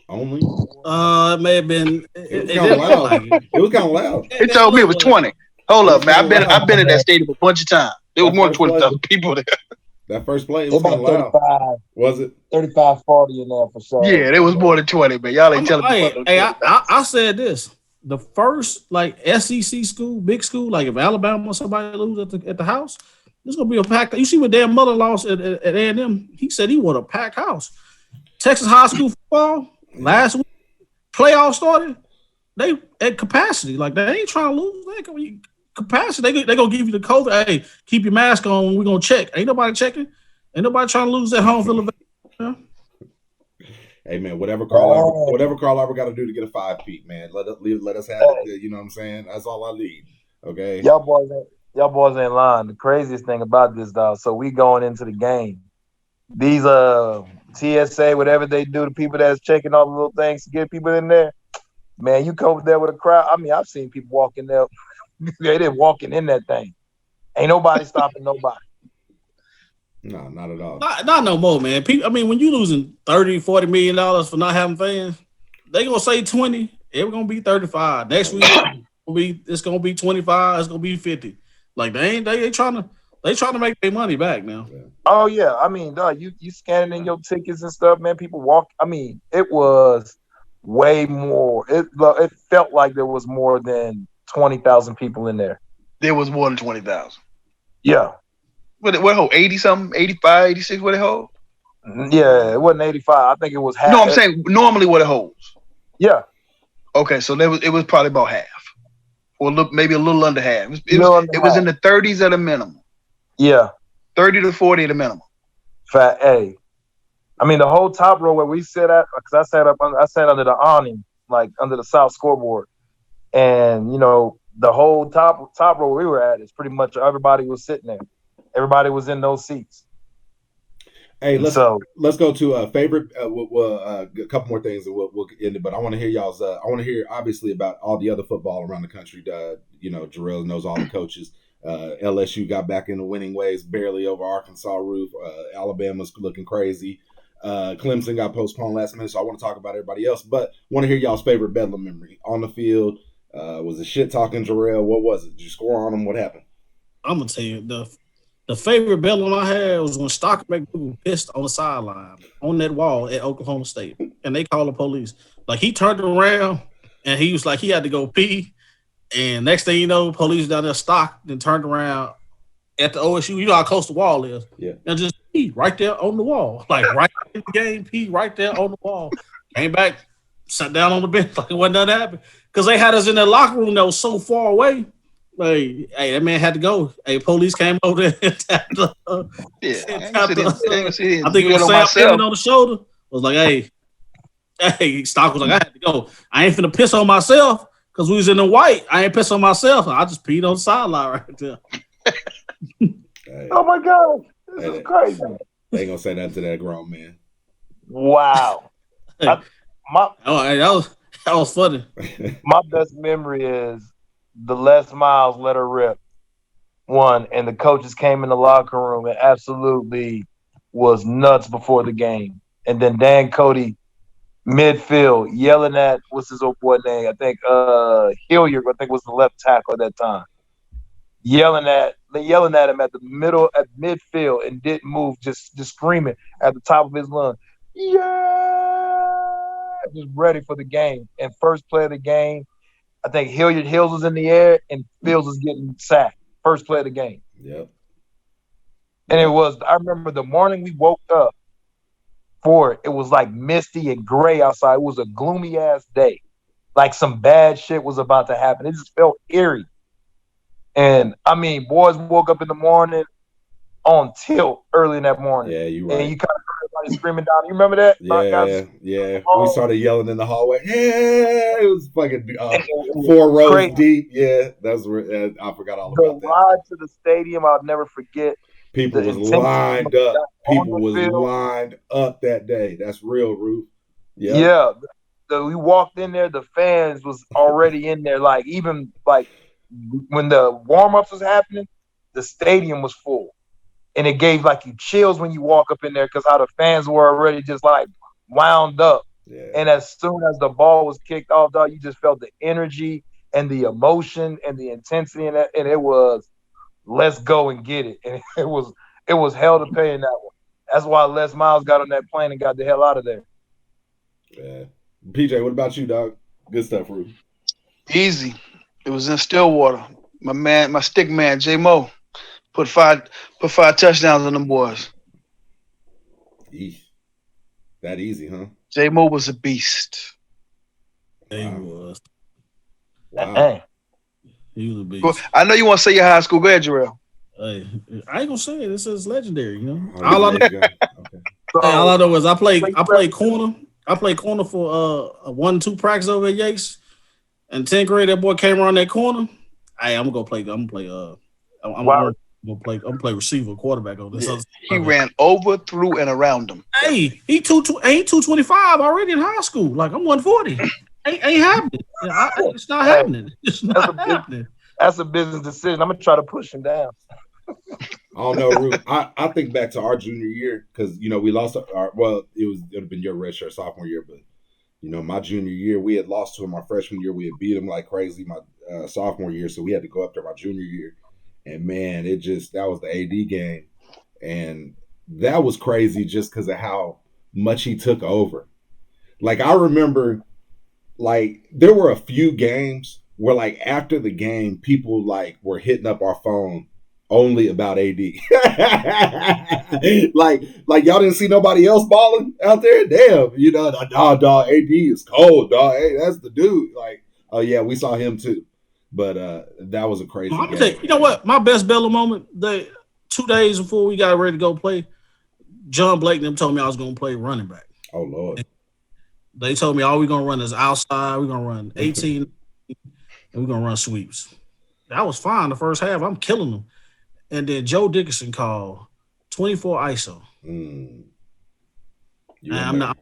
Only?
It may have been.
It was kind of loud. It was kind of loud.
It told me it was 20. Hold up, man. I've been in that stadium a bunch of times. There was more than 20,000 people there.
That first play, it
It
was kind
about
of loud.
35,
Was it?
35, 40 in there for sure.
Yeah, there was more than 20, man. Y'all ain't telling me about no 20.
I said this. The first like SEC school, big school, like if Alabama or somebody lose at the house, there's gonna be a packed. You see what Dan Mother lost at A&M? He said he want a packed house. Texas high school football last week, playoff started. They at capacity, like they ain't trying to lose. They gonna capacity. They gonna give you the COVID. Hey, keep your mask on. We're gonna check. Ain't nobody checking. Ain't nobody trying to lose at home field.
Hey man, whatever Carl Albert got to do to get a 5-peat, man. Let us have it. You know what I'm saying? That's all I need. Okay.
Y'all boys ain't lying. The craziest thing about this, dog. So we going into the game. These TSA, whatever they do, the people that's checking all the little things to get people in there. Man, you come there with a crowd. I mean, I've seen people walking there. They didn't walking in that thing. Ain't nobody stopping nobody.
No, not at all.
Not no more, man. People, I mean, when you losing $30-40 million for not having fans, they gonna say 20. It's gonna be 35. Next week, it's gonna be 25. It's gonna be 50. Like they trying to make their money back now.
Oh yeah, I mean, dog, you scanning in your tickets and stuff, man. People walk. I mean, it was way more. It felt like there was more than 20,000 people in there.
There was more than 20,000.
Yeah.
What hold? 80 something, 85, 86. What it hold?
Yeah, it wasn't 85. I think it was half.
No, I'm saying normally what it holds.
Yeah.
Okay, so it was probably about half, or maybe a little under half. It was in the 30s at a minimum.
Yeah.
30 to 40 at a minimum.
Fat A. I mean, the whole top row where we sit at, because I sat under the awning, like under the south scoreboard, and you know the whole top row we were at is pretty much everybody was sitting there. Everybody was in those seats.
Hey, let's go to favorite. A couple more things, and we'll end it. But I want to hear y'all's. I want to hear obviously about all the other football around the country. You know, Jarrail knows all the coaches. LSU got back into winning ways, barely over Arkansas roof. Alabama's looking crazy. Clemson got postponed last minute, so I want to talk about everybody else. But want to hear y'all's favorite Bedlam memory on the field. Was it shit talking Jarrail? What was it? Did you score on him? What happened?
I'm gonna tell you the favorite Bedlam I had was when Stocker McDougal pissed on the sideline on that wall at Oklahoma State, and they called the police. Like he turned around and he was like he had to go pee, and next thing you know, police down there stopped and turned around at the OSU. You know how close the wall is,
yeah,
and just pee right there on the wall, like right in the game, pee right there on the wall. Came back, sat down on the bench like it wasn't nothing happened because they had us in that locker room that was so far away. Like, hey, that man had to go. Hey, police came over there and tapped I think it was Sam Pittman on the shoulder. Was like, hey, Stock was like, I had to go. I ain't finna piss on myself because we was in the white. I ain't piss on myself. I just peed on the sideline right there.
Oh my God, this is crazy.
They ain't gonna say nothing to that grown man.
Wow.
That was funny.
My best memory is the Les Miles let her rip one, and the coaches came in the locker room and absolutely was nuts before the game. And then Dan Cody, midfield, yelling at what's his old boy name? I think Hilliard, I think was the left tackle at that time. Yelling at him at midfield and didn't move, just screaming at the top of his lungs. Yeah, just ready for the game. And first play of the game, I think Hills was in the air and Fields was getting sacked. First play of the game.
Yep.
And I remember the morning we woke up for it was like misty and gray outside. It was a gloomy ass day. Like some bad shit was about to happen. It just felt eerie. And I mean, boys woke up in the morning on tilt early in that morning.
Yeah, you right.
And you kind of heard everybody screaming down. You remember that?
Yeah. We started yelling in the hallway. Yeah, it was fucking 4 rows crazy. Deep. Yeah, that's where I forgot all about that.
The ride to the stadium, I'll never forget.
People was lined up. People was lined up that day. That's real, Roof. Yep.
Yeah. We walked in there. The fans was already in there. Like even like when the warm-ups was happening, the stadium was full. And it gave like you chills when you walk up in there because how the fans were already just like wound up.
Yeah.
And as soon as the ball was kicked off, dog, you just felt the energy and the emotion and the intensity in it. And it was, let's go and get it. And It was hell to pay in that one. That's why Les Miles got on that plane and got the hell out of there.
Yeah. PJ, what about you, dog? Good stuff, Rue.
Easy. It was in Stillwater. My stick man, J Mo, put five touchdowns on them boys.
Eesh. That easy, huh?
J Mo was a beast.
He was.
Wow.
He was a beast.
I know you want to say your high school. Go ahead, Jarrail.
Hey, I ain't gonna say it. This is legendary, you know.
Oh,
All I know,
there you go. Okay.
all I know is I played corner. I played corner for a 1-2 practice over at Yates. In 10th grade, that boy came around that corner. Hey, I'm gonna play receiver, quarterback on this.
Yeah. He ran over, through, and around them.
Hey, he 225 already in high school. Like I'm 140. Ain't happening. It's not happening. It's not happening.
That's a business decision. I'm gonna try to push him down.
I don't know, Rue. I think back to our junior year because we lost it would have been your redshirt sophomore year, but my junior year we had lost to him. My freshman year we had beat him like crazy. My sophomore year, so we had to go up there my junior year, and man, that was the AD game, and that was crazy just because of how much he took over. Like I remember, like there were a few games where like after the game, people like were hitting up our phone only about AD. like y'all didn't see nobody else balling out there? Damn, dog, AD is cold, dog. Hey, that's the dude. Like, oh yeah, we saw him too. But that was a crazy game.
You know what? My best Bedlam moment, 2 days before we got ready to go play, John Blake and them told me I was gonna play running back.
Oh Lord.
They told me all we're gonna run is outside, we're gonna run 18 and we're gonna run sweeps. That was fine the first half. I'm killing them. And then Joe Dickerson called 24 ISO. I'm not.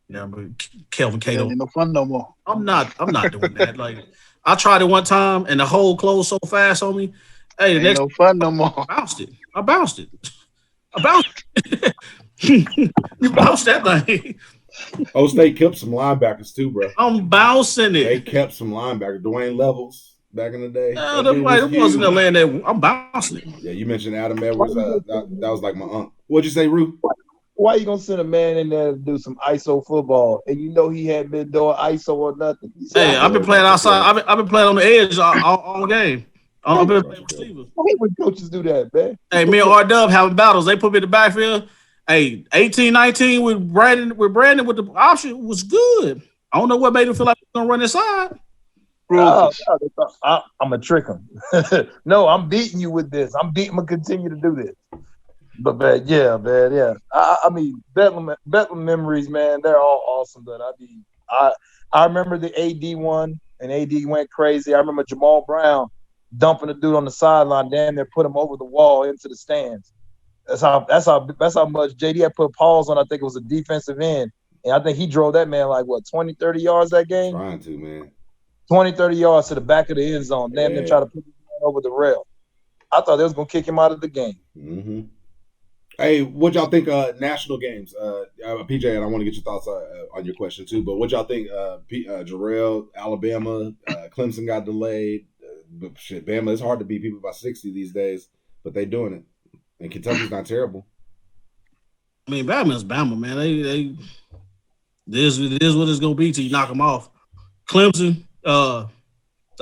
Yeah, but Kelvin Cato.
Ain't no fun no more.
I'm not doing that. Like I tried it one time and the hole closed so fast on me. Hey, the next
no fun no more.
I bounced it. You bounced that thing.
O State kept some linebackers too, bro.
I'm bouncing it.
They kept some linebackers. Dwayne Levels. Back in the day,
it wasn't a land that I'm bouncing it.
Yeah, you mentioned Adam Edwards. That was like my uncle. What'd you say, Rue?
Why you gonna send a man in there to do some ISO football and he hadn't been doing ISO or nothing?
Hey, I've been playing outside. I've been playing on the edge all game. I've been playing receiver.
Why would coaches do that, man?
Hey, me and R-Dub having battles. They put me in the backfield. Hey, 18-19 with Brandon with the option was good. I don't know what made him feel like he was gonna run inside.
I'm gonna trick him. No, I'm beating you with this. I'm gonna continue to do this. But man, yeah. I mean, Bedlam memories, man. They're all awesome. But I remember the AD one, and AD went crazy. I remember Jamal Brown dumping a dude on the sideline, damn near put him over the wall into the stands. That's how much JD had put pause on. I think it was a defensive end, and I think he drove that man like 20, 30 yards that game.
Trying to, man.
20, 30 yards to the back of the end zone. Damn near try to put him over the rail. I thought they was gonna kick him out of the game.
Mm-hmm. Hey, what y'all think? National games, PJ, and I want to get your thoughts on your question too. But what y'all think? Jarrail, Alabama, Clemson got delayed. But shit, Bama. It's hard to beat people by 60 these days, but they doing it. And Kentucky's not terrible.
I mean, Bama's Bama, man. They this is what it's gonna be till you knock them off. Clemson. I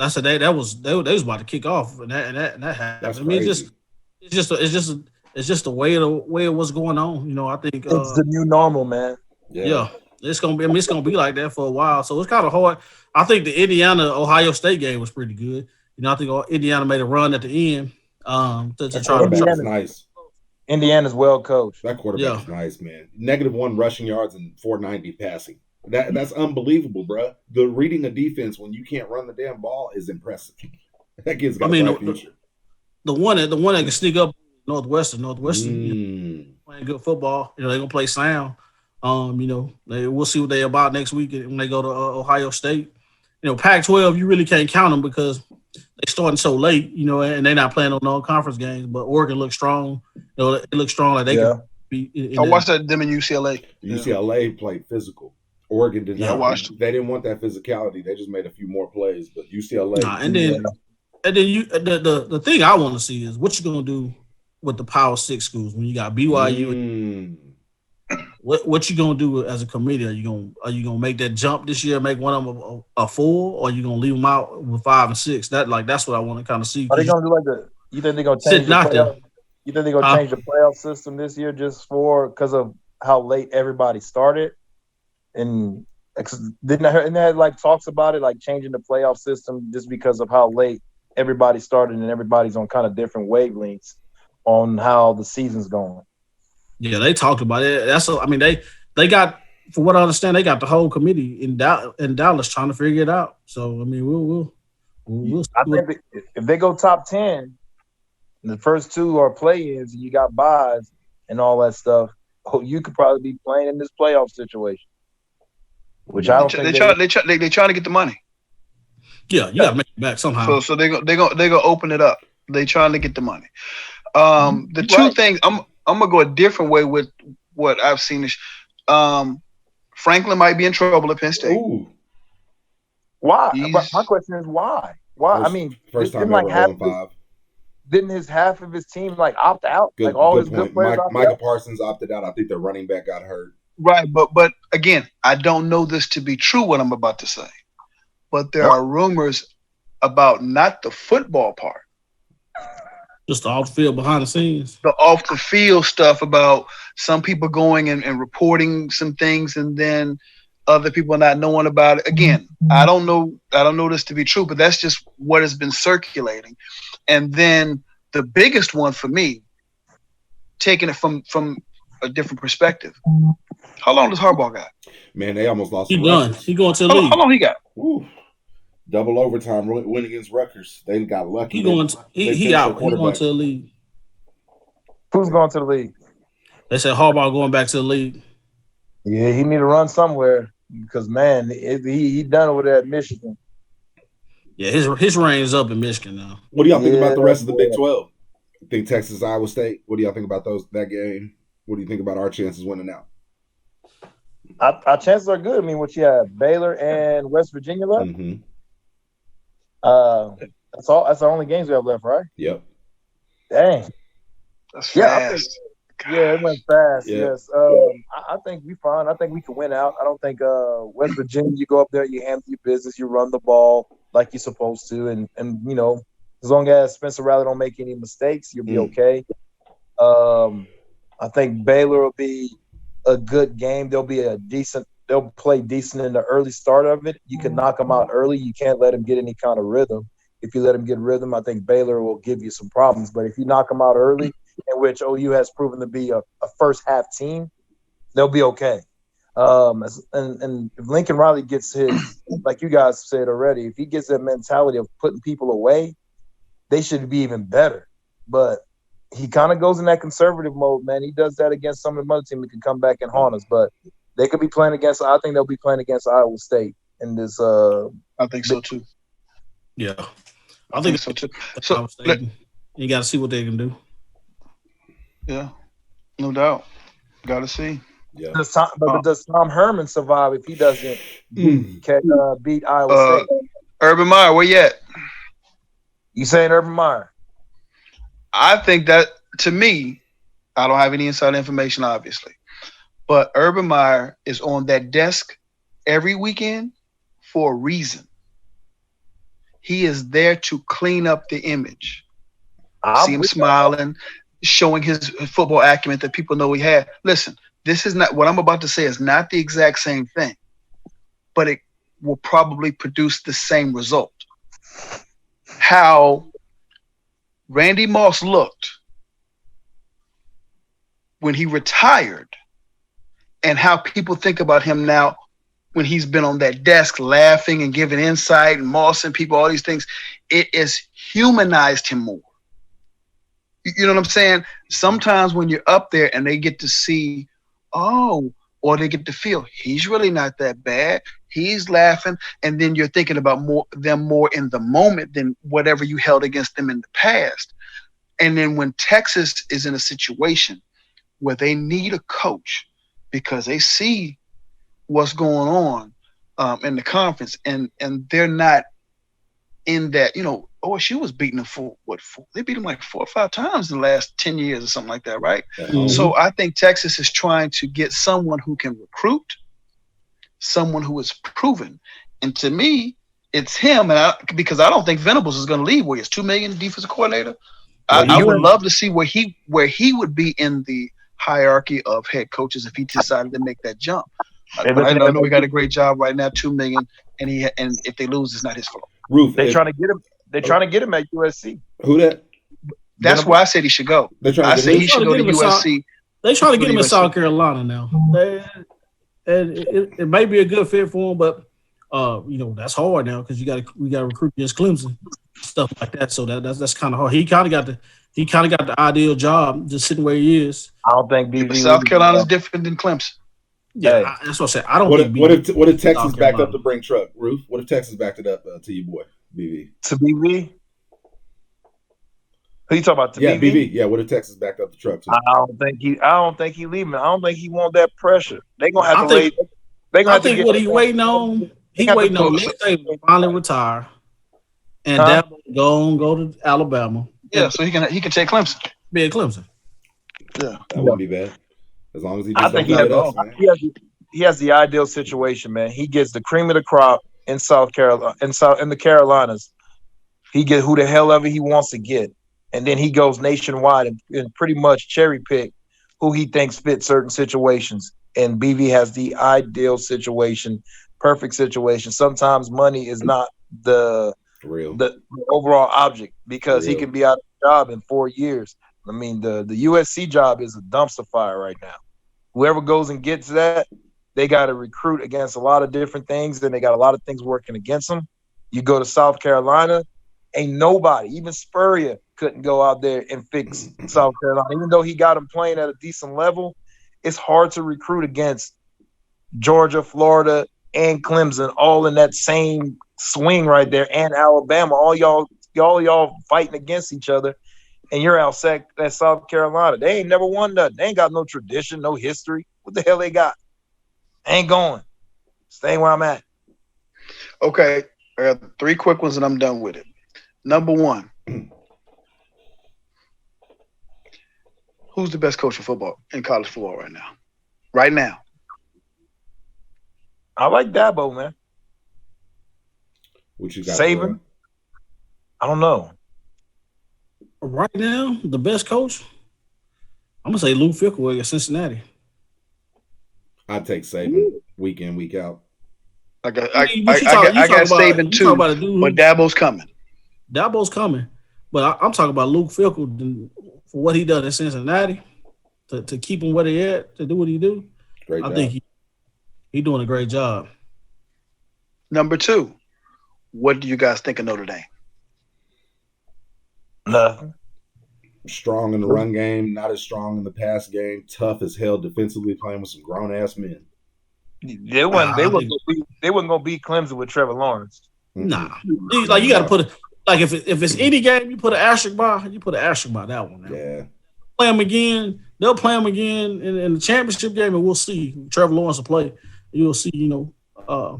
said they was about to kick off, and that happened.
That's
I mean,
crazy.
it's just the way it was going on. I think
it's the new normal, man.
Yeah, it's gonna be. I mean, it's gonna be like that for a while. So it's kind of hard. I think the Indiana-Ohio State game was pretty good. I think Indiana made a run at the end to try to.
Nice.
Indiana's well coached.
That quarterback is nice, man. -1 rushing yards and 490 passing. That's unbelievable, bro. The reading a defense when you can't run the damn ball is impressive. That kid's got a bright future.
The one that can sneak up Northwestern playing good football. They're gonna play sound. We'll see what they're about next week when they go to Ohio State. Pac-12, you really can't count them because they starting so late. And they're not playing on non-conference games. But Oregon looks strong. It looks strong like they can be.
I watched them in UCLA.
UCLA played physical. Oregon did not.
I watched.
They didn't want that physicality. They just made a few more plays. But UCLA.
And then the thing I want to see is what you gonna do with the Power 6 schools when you got BYU. What you gonna do as a committee? Are you gonna make that jump this year, make one of them a 4, or you gonna leave them out with 5 and 6? That's what I want to kind of see.
Are they gonna do like you think they're gonna change the playoff? You think they're gonna change the playoff system this year just because of how late everybody started? And didn't that like talks about it, like changing the playoff system just because of how late everybody started and everybody's on kind of different wavelengths on how the season's going?
Yeah, they talked about it. They got, from what I understand, they got the whole committee in Dallas trying to figure it out. So I mean, we'll
I think if they go top 10, the first 2 are play-ins, and you got buys and all that stuff, you could probably be playing in this playoff situation. Which I don't think
they're trying to get the money.
Yeah, you gotta make it back somehow.
So they're gonna open it up. They trying to get the money. The two things I'm gonna go a different way with what I've seen. Franklin might be in trouble at Penn State.
Ooh.
Why? My question is why? Why?
First time ever 0-5.
Didn't half of his team like opt out?
Good,
like all
good
his
point.
good players
Micah Parsons opted out. I think the running back got hurt.
Right, but again, I don't know this to be true, what I'm about to say. But there are rumors about not the football part.
Just the off the field, behind the scenes.
The off the field stuff about some people going and reporting some things and then other people not knowing about it. Again, I don't know this to be true, but that's just what has been circulating. And then the biggest one for me, taking it from a different perspective. How long does Harbaugh got?
Man, they almost lost.
He done. He going to the league.
How long he got?
Ooh. Double overtime win against Rutgers. They got lucky.
He going to the league.
Who's going to the league?
They said Harbaugh going back to the league.
Yeah, he need to run somewhere because man, he done over there at Michigan.
Yeah, his reign is up in Michigan now.
What do y'all think about the rest of the Big 12? I think Texas, Iowa State. What do y'all think about that game? What do you think about our chances winning out?
Our chances are good. I mean, what you have, Baylor and West Virginia left.
Mm-hmm.
That's all. That's the only games we have left, right?
Yep.
Dang.
That's fast.
Yeah, it went fast.
Yeah.
Yes. I think we fine. I think we can win out. I don't think West Virginia. You go up there, you handle your business, you run the ball like you're supposed to, and you know, as long as Spencer Rattler don't make any mistakes, you'll be okay. I think Baylor will be a good game. They'll play decent in the early start of it. You can knock them out early. You can't let them get any kind of rhythm. If you let them get rhythm, I think Baylor will give you some problems. But if you knock them out early, in which OU has proven to be a first half team, they'll be okay. And if Lincoln Riley gets his, like you guys said already, if he gets that mentality of putting people away, they should be even better. But he kind of goes in that conservative mode, man. He does that against some of the other team that can come back and haunt us. But they could be playing against – I think they'll be playing against Iowa State in this
I think so, too.
Yeah. I think
so, too.
So you got to see what they can do.
Yeah, no doubt. Got to see.
Yeah.
Does Tom Herman survive if he doesn't beat Iowa State?
Urban Meyer, where you at?
You saying Urban Meyer?
I think that, to me, I don't have any inside information, obviously, but Urban Meyer is on that desk every weekend for a reason. He is there to clean up the image. See him smiling, showing his football acumen that people know he had. Listen, this is not what I'm about to say is not the exact same thing, but it will probably produce the same result. How Randy Moss looked when he retired and how people think about him now when he's been on that desk laughing and giving insight and Moss and people, all these things, it has humanized him more. You know what I'm saying? Sometimes when you're up there and they get to see, or they get to feel he's really not that bad. He's laughing. And then you're thinking about them more in the moment than whatever you held against them in the past. And then when Texas is in a situation where they need a coach because they see what's going on in the conference and they're not in that, OSU was beating them for they beat them like 4 or 5 times in the last 10 years or something like that, right?
Mhm.
So I think Texas is trying to get someone who can recruit, someone who is proven. And to me, it's him. And because I don't think Venables is going to leave where he's $2 million defensive coordinator. I would love to see where he would be in the hierarchy of head coaches if he decided to make that jump. But I know we got a great job right now, $2 million, and if they lose, it's not his fault.
Roof.
They're trying to get him. They're trying to get him at USC.
Who that?
That's why I said he should go. I said he should go to USC.
They trying to get him in South Carolina now. And it may be a good fit for him, but that's hard now because we got to recruit against Clemson, stuff like that. So that's kind of hard. He kind of got the ideal job, just sitting where he is.
I don't think BV.
South Carolina's different than Clemson.
Yeah, that's what I said. I don't.
What if Texas backed up to bring Truck? Roof. What if Texas backed it up to you, boy? BV.
To BV. Who you talking about? To BV?
BV. Yeah. What if Texas backed up the Truck? Too?
I don't think he leaving. I don't think he want that pressure. They gonna have to wait.
I think what he waiting on. He waiting on Nick Saban finally retire, and that go to Alabama.
Yeah, so he can take Clemson.
Be at Clemson.
Yeah, that wouldn't be bad. As long as he just
he has the ideal situation, man. He gets the cream of the crop in South Carolina, in the Carolinas. He get who the hell ever he wants to get, and then he goes nationwide and pretty much cherry pick who he thinks fit certain situations. And BV has the ideal situation, perfect situation. Sometimes money is not the overall object because he can be out of the job in 4 years. I mean, the USC job is a dumpster fire right now. Whoever goes and gets that, they got to recruit against a lot of different things, and they got a lot of things working against them. You go to South Carolina, ain't nobody, even Spurrier couldn't go out there and fix South Carolina. Even though he got them playing at a decent level, it's hard to recruit against Georgia, Florida, and Clemson all in that same swing right there, and Alabama. All y'all fighting against each other, and you're out at South Carolina. They ain't never won nothing. They ain't got no tradition, no history. What the hell they got? Ain't going. Staying where I'm at.
Okay, I got 3 quick ones and I'm done with it. Number 1. Who's the best coach in football, in college football right now? Right now.
I like Dabo, man.
What you got?
Saban? I don't know.
Right now, the best coach, I'm gonna say Luke Fickell at Cincinnati.
I'd take Saban week in, week out.
I got Saban too, but Dabo's coming.
Dabo's coming, but I'm talking about Luke Fickell for what he done in Cincinnati to keep him where they at, to do what he do.
Great job.
I think he doing a great job.
Number 2, what do you guys think of Notre Dame?
Nothing.
Strong in the run game, not as strong in the pass game. Tough as hell defensively, playing with some grown ass men.
They wasn't gonna beat Clemson with Trevor Lawrence.
Nah, like you got to put it. Like if it's any game, you put an asterisk by. You put an asterisk by that one. Now.
Yeah.
Play them again. They'll play them again in the championship game, and we'll see. Trevor Lawrence will play. You'll see.
I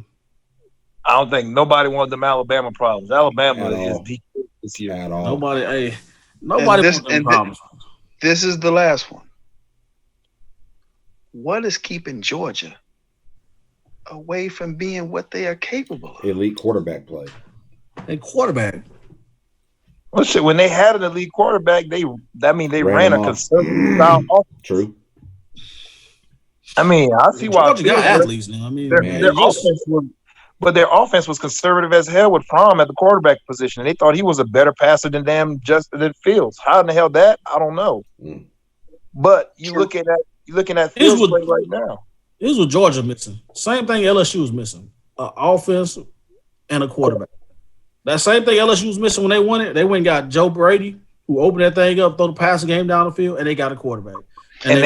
don't think nobody wanted them Alabama problems. Alabama is deep this year.
At all.
Nobody wants them problems.
This is the last one. What is keeping Georgia away from being what they are capable of?
Elite quarterback play.
A quarterback.
Well, shit, when they had an elite quarterback, they ran a conservative style offense.
True.
I mean, I see why
Georgia got athletes now. I mean,
their offense was conservative as hell with Fromm at the quarterback position. And they thought he was a better passer than than Fields. How in the hell that? I don't know. But you're looking at Fields play right now.
Here's what Georgia missing. Same thing LSU was missing: offense and a quarterback. That same thing LSU was missing when they won it. They went and got Joe Brady, who opened that thing up, throw the passing game down the field, and they got a quarterback.
And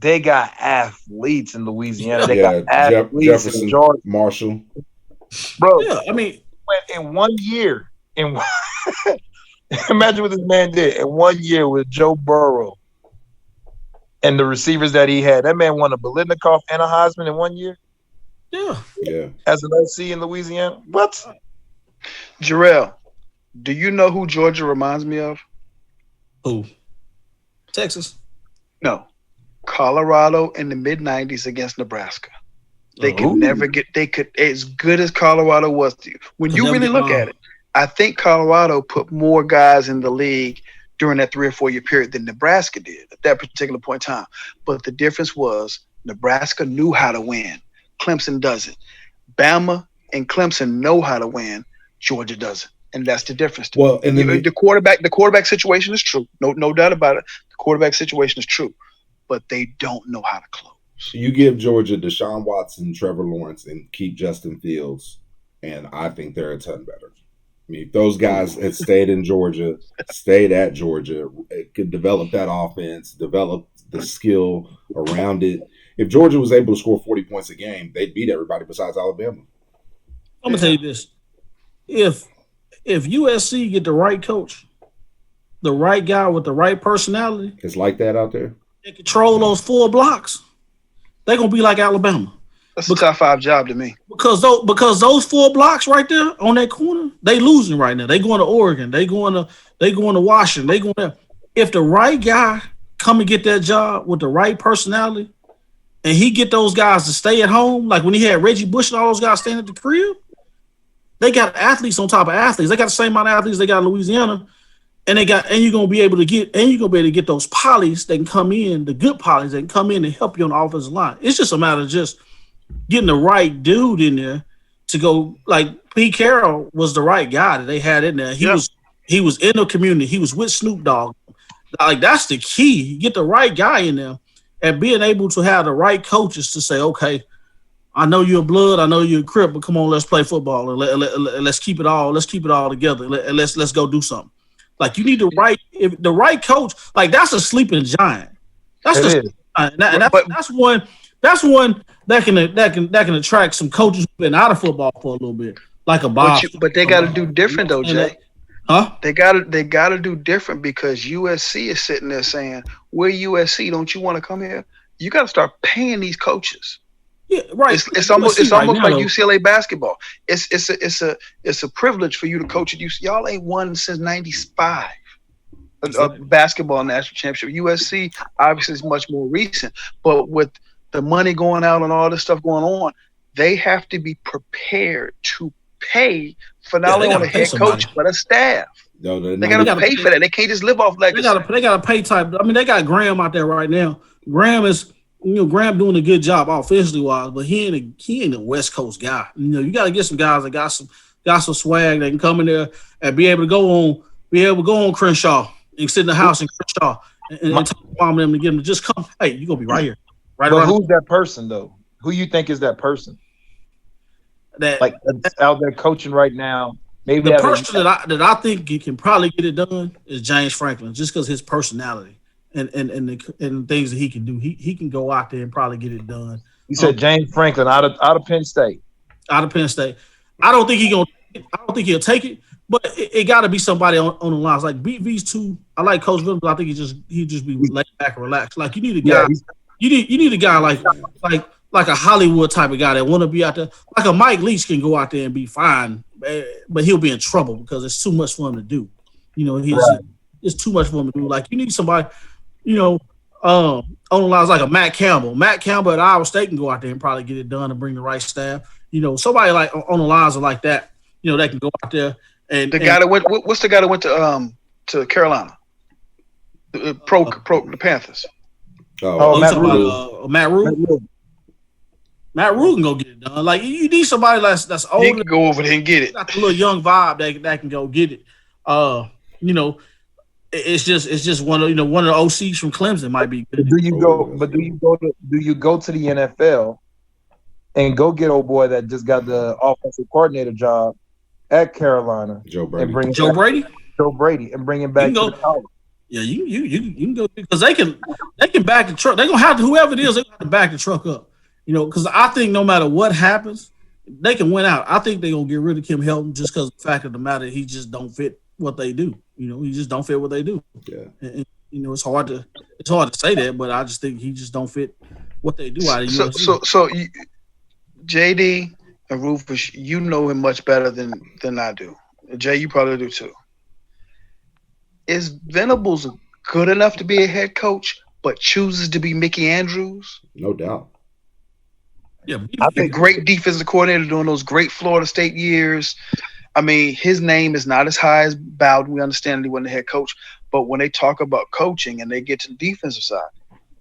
they got athletes in Louisiana. They got athletes
Jefferson,
in Georgia.
Marshall.
Bro,
yeah, I mean,
in 1 year, imagine what this man did in 1 year with Joe Burrow and the receivers that he had. That man won a Biletnikoff and a Heisman in 1 year.
Yeah.
As an OC in Louisiana. What?
Jarrail, Do you know who Georgia reminds me of?
Who? Texas.
No. Colorado in the mid-90s against Nebraska. They could never get – they could – as good as Colorado was to you. When you really look at it, I think Colorado put more guys in the league during that 3 or 4 year period than Nebraska did at that particular point in time. But the difference was Nebraska knew how to win. Clemson doesn't. Bama and Clemson know how to win. Georgia doesn't. And that's the difference.
Well, and then
the quarterback situation is true. No doubt about it. The quarterback situation is true. But they don't know how to close.
You give Georgia Deshaun Watson, Trevor Lawrence, and keep Justin Fields, and I think they're a ton better. I mean, if those guys had stayed in Georgia, stayed at Georgia, it could develop that offense, develop the skill around it. If Georgia was able to score 40 points a game, they'd beat everybody besides Alabama.
I'm gonna tell you this: if USC get the right coach, the right guy with the right personality,
it's like that out there.
They control those 4 blocks. They're gonna be like Alabama.
That's a top 5 job to me.
Because those 4 blocks right there on that corner, they losing right now. They going to Oregon. They going to Washington. They going there. If the right guy come and get that job with the right personality, and he get those guys to stay at home, like when he had Reggie Bush and all those guys staying at the crib, they got athletes on top of athletes. They got the same amount of athletes they got in Louisiana, and you're gonna be able to get those polys that can come in, the good polys that can come in and help you on the offensive line. It's just a matter of just getting the right dude in there to go. Like Pete Carroll was the right guy that they had in there. He was in the community. He was with Snoop Dogg. Like that's the key. You get the right guy in there and being able to have the right coaches to say, okay, I know you're blood, I know you're a Crip, but come on, let's play football and let's keep it all together. And let's go do something. Like you need the right coach. Like that's a sleeping giant. That's one that can attract some coaches who've been out of football for a little bit, like a Bob.
But they got to do different though, Jay.
Huh?
They got to do different because USC is sitting there saying, "We're USC. Don't you want to come here?" You got to start paying these coaches.
Yeah, right.
It's almost like UCLA basketball. It's a privilege for you to coach at UCLA. Y'all ain't won since '95. A basketball national championship. USC obviously is much more recent, but with the money going out and all this stuff going on, they have to be prepared to pay for not only a head coach but a staff.
No,
they got to pay for that. They can't just live off legacy.
They got to pay type. I mean, they got Graham out there right now. Graham is, Graham doing a good job offensively wise, but he ain't a West Coast guy. You got to get some guys that got some swag that can come in there and be able to go on Crenshaw and sit in the house in Crenshaw and talk to them to get them to just come. Hey, you gonna be right here, right?
But who's that person though? Who you think is that person? That's out there coaching right now. Maybe
the person that I think he can probably get it done is James Franklin, just because his personality and the things that he can do. He can go out there and probably get it done.
You said James Franklin out of Penn State.
Out of Penn State. I don't think he'll take it, but it got to be somebody on the lines like BV2. I like Coach Bedlam, but I think he just be laid back and relaxed. Like you need a guy. You need a guy like a Hollywood type of guy that want to be out there. Like a Mike Leach can go out there and be fine, but he'll be in trouble because it's too much for him to do. It's too much for him to do. Like you need somebody, on the lines like a Matt Campbell. Matt Campbell at Iowa State can go out there and probably get it done and bring the right staff. Somebody like on the lines of like that, that can go out there and
guy that went. What's the guy that went to Carolina? The Panthers.
Matt Rule. Matt Rule can go get it done. Like you need somebody that's older.
He can go over there and get it.
Got the little young vibe that can go get it. It's just one of the OCs from Clemson might be good.
Do you go to the NFL and go get old boy that just got the offensive coordinator job at Carolina?
Joe Brady.
And
Joe Brady
and bring him back to the college.
Yeah, you can go because they can back the truck. They're gonna have to, whoever it is, they're gonna have to back the truck up. Because I think no matter what happens, they can win out. I think they're gonna get rid of Kim Helton just because the fact of the matter, he just don't fit what they do. He just don't fit what they do.
Yeah.
And it's hard to say that, but I just think he just don't fit what they do out of USC.
So JD and Rufus, you know him much better than I do. Jay, you probably do too. Is Venables good enough to be a head coach, but chooses to be Mickey Andrews?
No doubt.
Yeah,
I
A
think
great defensive coordinator during those great Florida State years. I mean, his name is not as high as Bowden. We understand he wasn't the head coach, but when they talk about coaching and they get to the defensive side,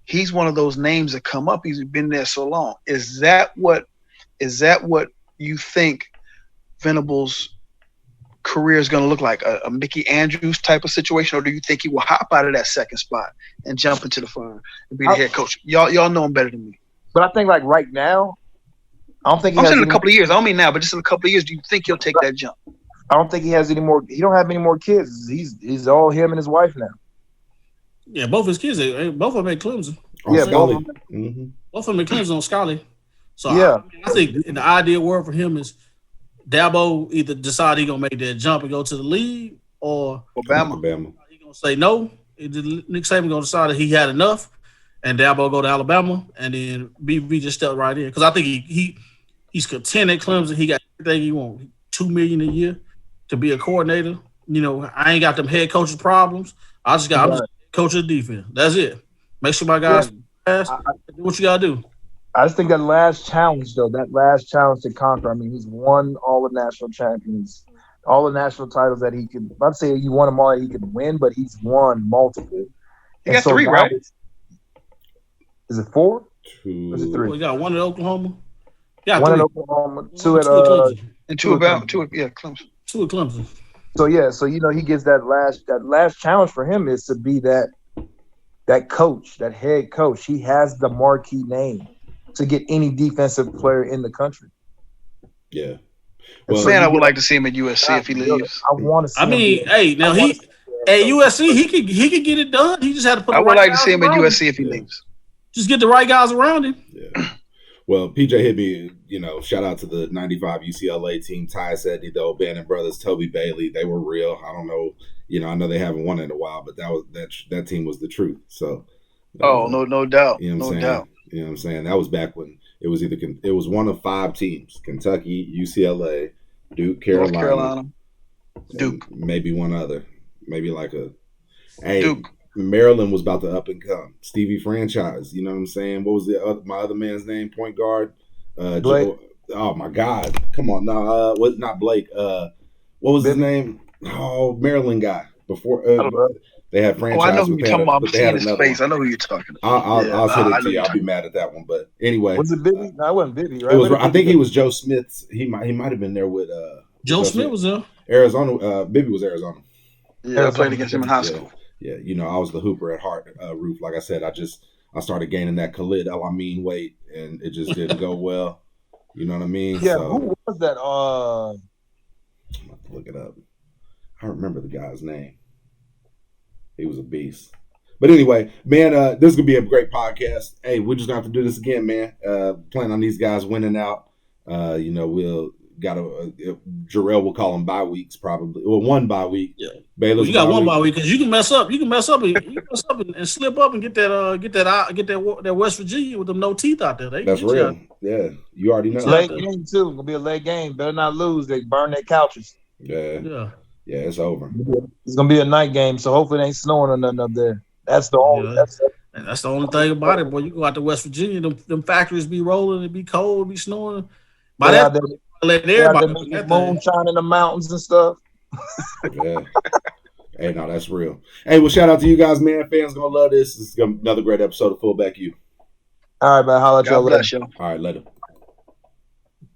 he's one of those names that come up. He's been there so long. Is that what you think Venables' career is going to look like? A Mickey Andrews type of situation, or do you think he will hop out of that second spot and jump into the front and be the head coach? Y'all know him better than me.
But I think like right now, I don't think he
I'm
has
saying in
any,
a couple of years. I don't mean now, but just in a couple of years, do you think he'll take that jump?
I don't think he has any more. He don't have any more kids. He's all him and his wife now.
Yeah, both his kids, both of them at Clemson.
Yeah,
Scully.
both of
Both of them at Clemson on Scully. So
Yeah.
I think in the ideal world for him is Dabo either decide he's gonna make that jump and go to the league, or
Alabama.
he's gonna say no. Nick Saban gonna decide that he had enough, and Dabo go to Alabama, and then BB just stepped right in, because I think he's content at Clemson. He got everything he wants. $2 million a year to be a coordinator. You know, I ain't got them head coaches problems. I'm just coach of the defense. That's it. Make sure my guys pass. Do what you gotta do.
I just think that last challenge to conquer. I mean, he's won all the national champions, all the national titles that he could. I'd say he won them all that he could win, but he's won multiple.
He got 3, right?
Is it 4?
2.
Or is it 3?
We got one at Oklahoma. Yeah,
One
3.
at Oklahoma, 2 at
Clemson.
And 2 at Clemson.
2 at Clemson.
So he gets that last challenge for him is to be that coach, that head coach. He has the marquee name to get any defensive player in the country.
Yeah.
Well,
Man, I would like to see him at USC if he leaves.
I want to see.
I mean, hey, now at USC he could get it done. He just had to put.
I would like to
guys
see him at
around
USC if he leaves.
Just get the right guys around him.
Yeah. Well, PJ hit me, shout out to the 95 UCLA team, Ty Sedney, the O'Bannon brothers, Toby Bailey. They were real. I don't know, I know they haven't won in a while, but that team was the truth. So,
no doubt.
You know what I'm saying?
Doubt.
You know what I'm saying? That was back when it was one of 5 teams: Kentucky, UCLA, Duke,
North Carolina, Duke,
maybe one other, maybe like
Duke.
Maryland was about to up and come. Stevie franchise, you know what I'm saying? What was my other man's name? Point guard,
Blake.
Oh my God! Come on, no, not Blake. What was his name? Oh, Maryland guy. Before they had franchise.
I know who you're talking about. I'm seeing his face. I know who you're talking about.
I'll send it to you. I'll be mad at that one, but anyway.
Was it Bibby? No, it wasn't Bibby, right?
It was. I think he was Joe Smith's. He might have been there with
Joe Smith was there.
Arizona. Bibby was Arizona.
Yeah, I played against him in high school.
Yeah, I was the hooper at heart, Roof. Like I said, I started gaining that Khalid El-Amin weight, and it just didn't go well. You know what I mean?
Yeah,
so,
who was that?
I'm about to look it up. I don't remember the guy's name. He was a beast. But anyway, man, this is going to be a great podcast. Hey, we're just going to have to do this again, man. Plan on these guys winning out. We'll got Jarrail will call them bye weeks probably. Well, one bye week.
Yeah.
Baylor's
you got one bye week because you can mess up. You can mess up and slip up and get that West Virginia with them no teeth out there.
That's real. Yeah, you already know.
Late game too. Gonna be a late game. Better not lose. They burn their couches.
Yeah. It's over.
It's gonna be a night game, so hopefully it ain't snowing or nothing up there. That's the only.
That's the only thing about it, boy. You go out to West Virginia, them factories be rolling, it be cold, it be snowing. By that, let everybody
moonshine in the mountains and stuff.
Yeah. Hey, no, that's real. Hey, well, shout out to you guys, man. Fans gonna love this. This is another great episode of FullbackU.
All right, man. Holla at y'all later.
All right, later.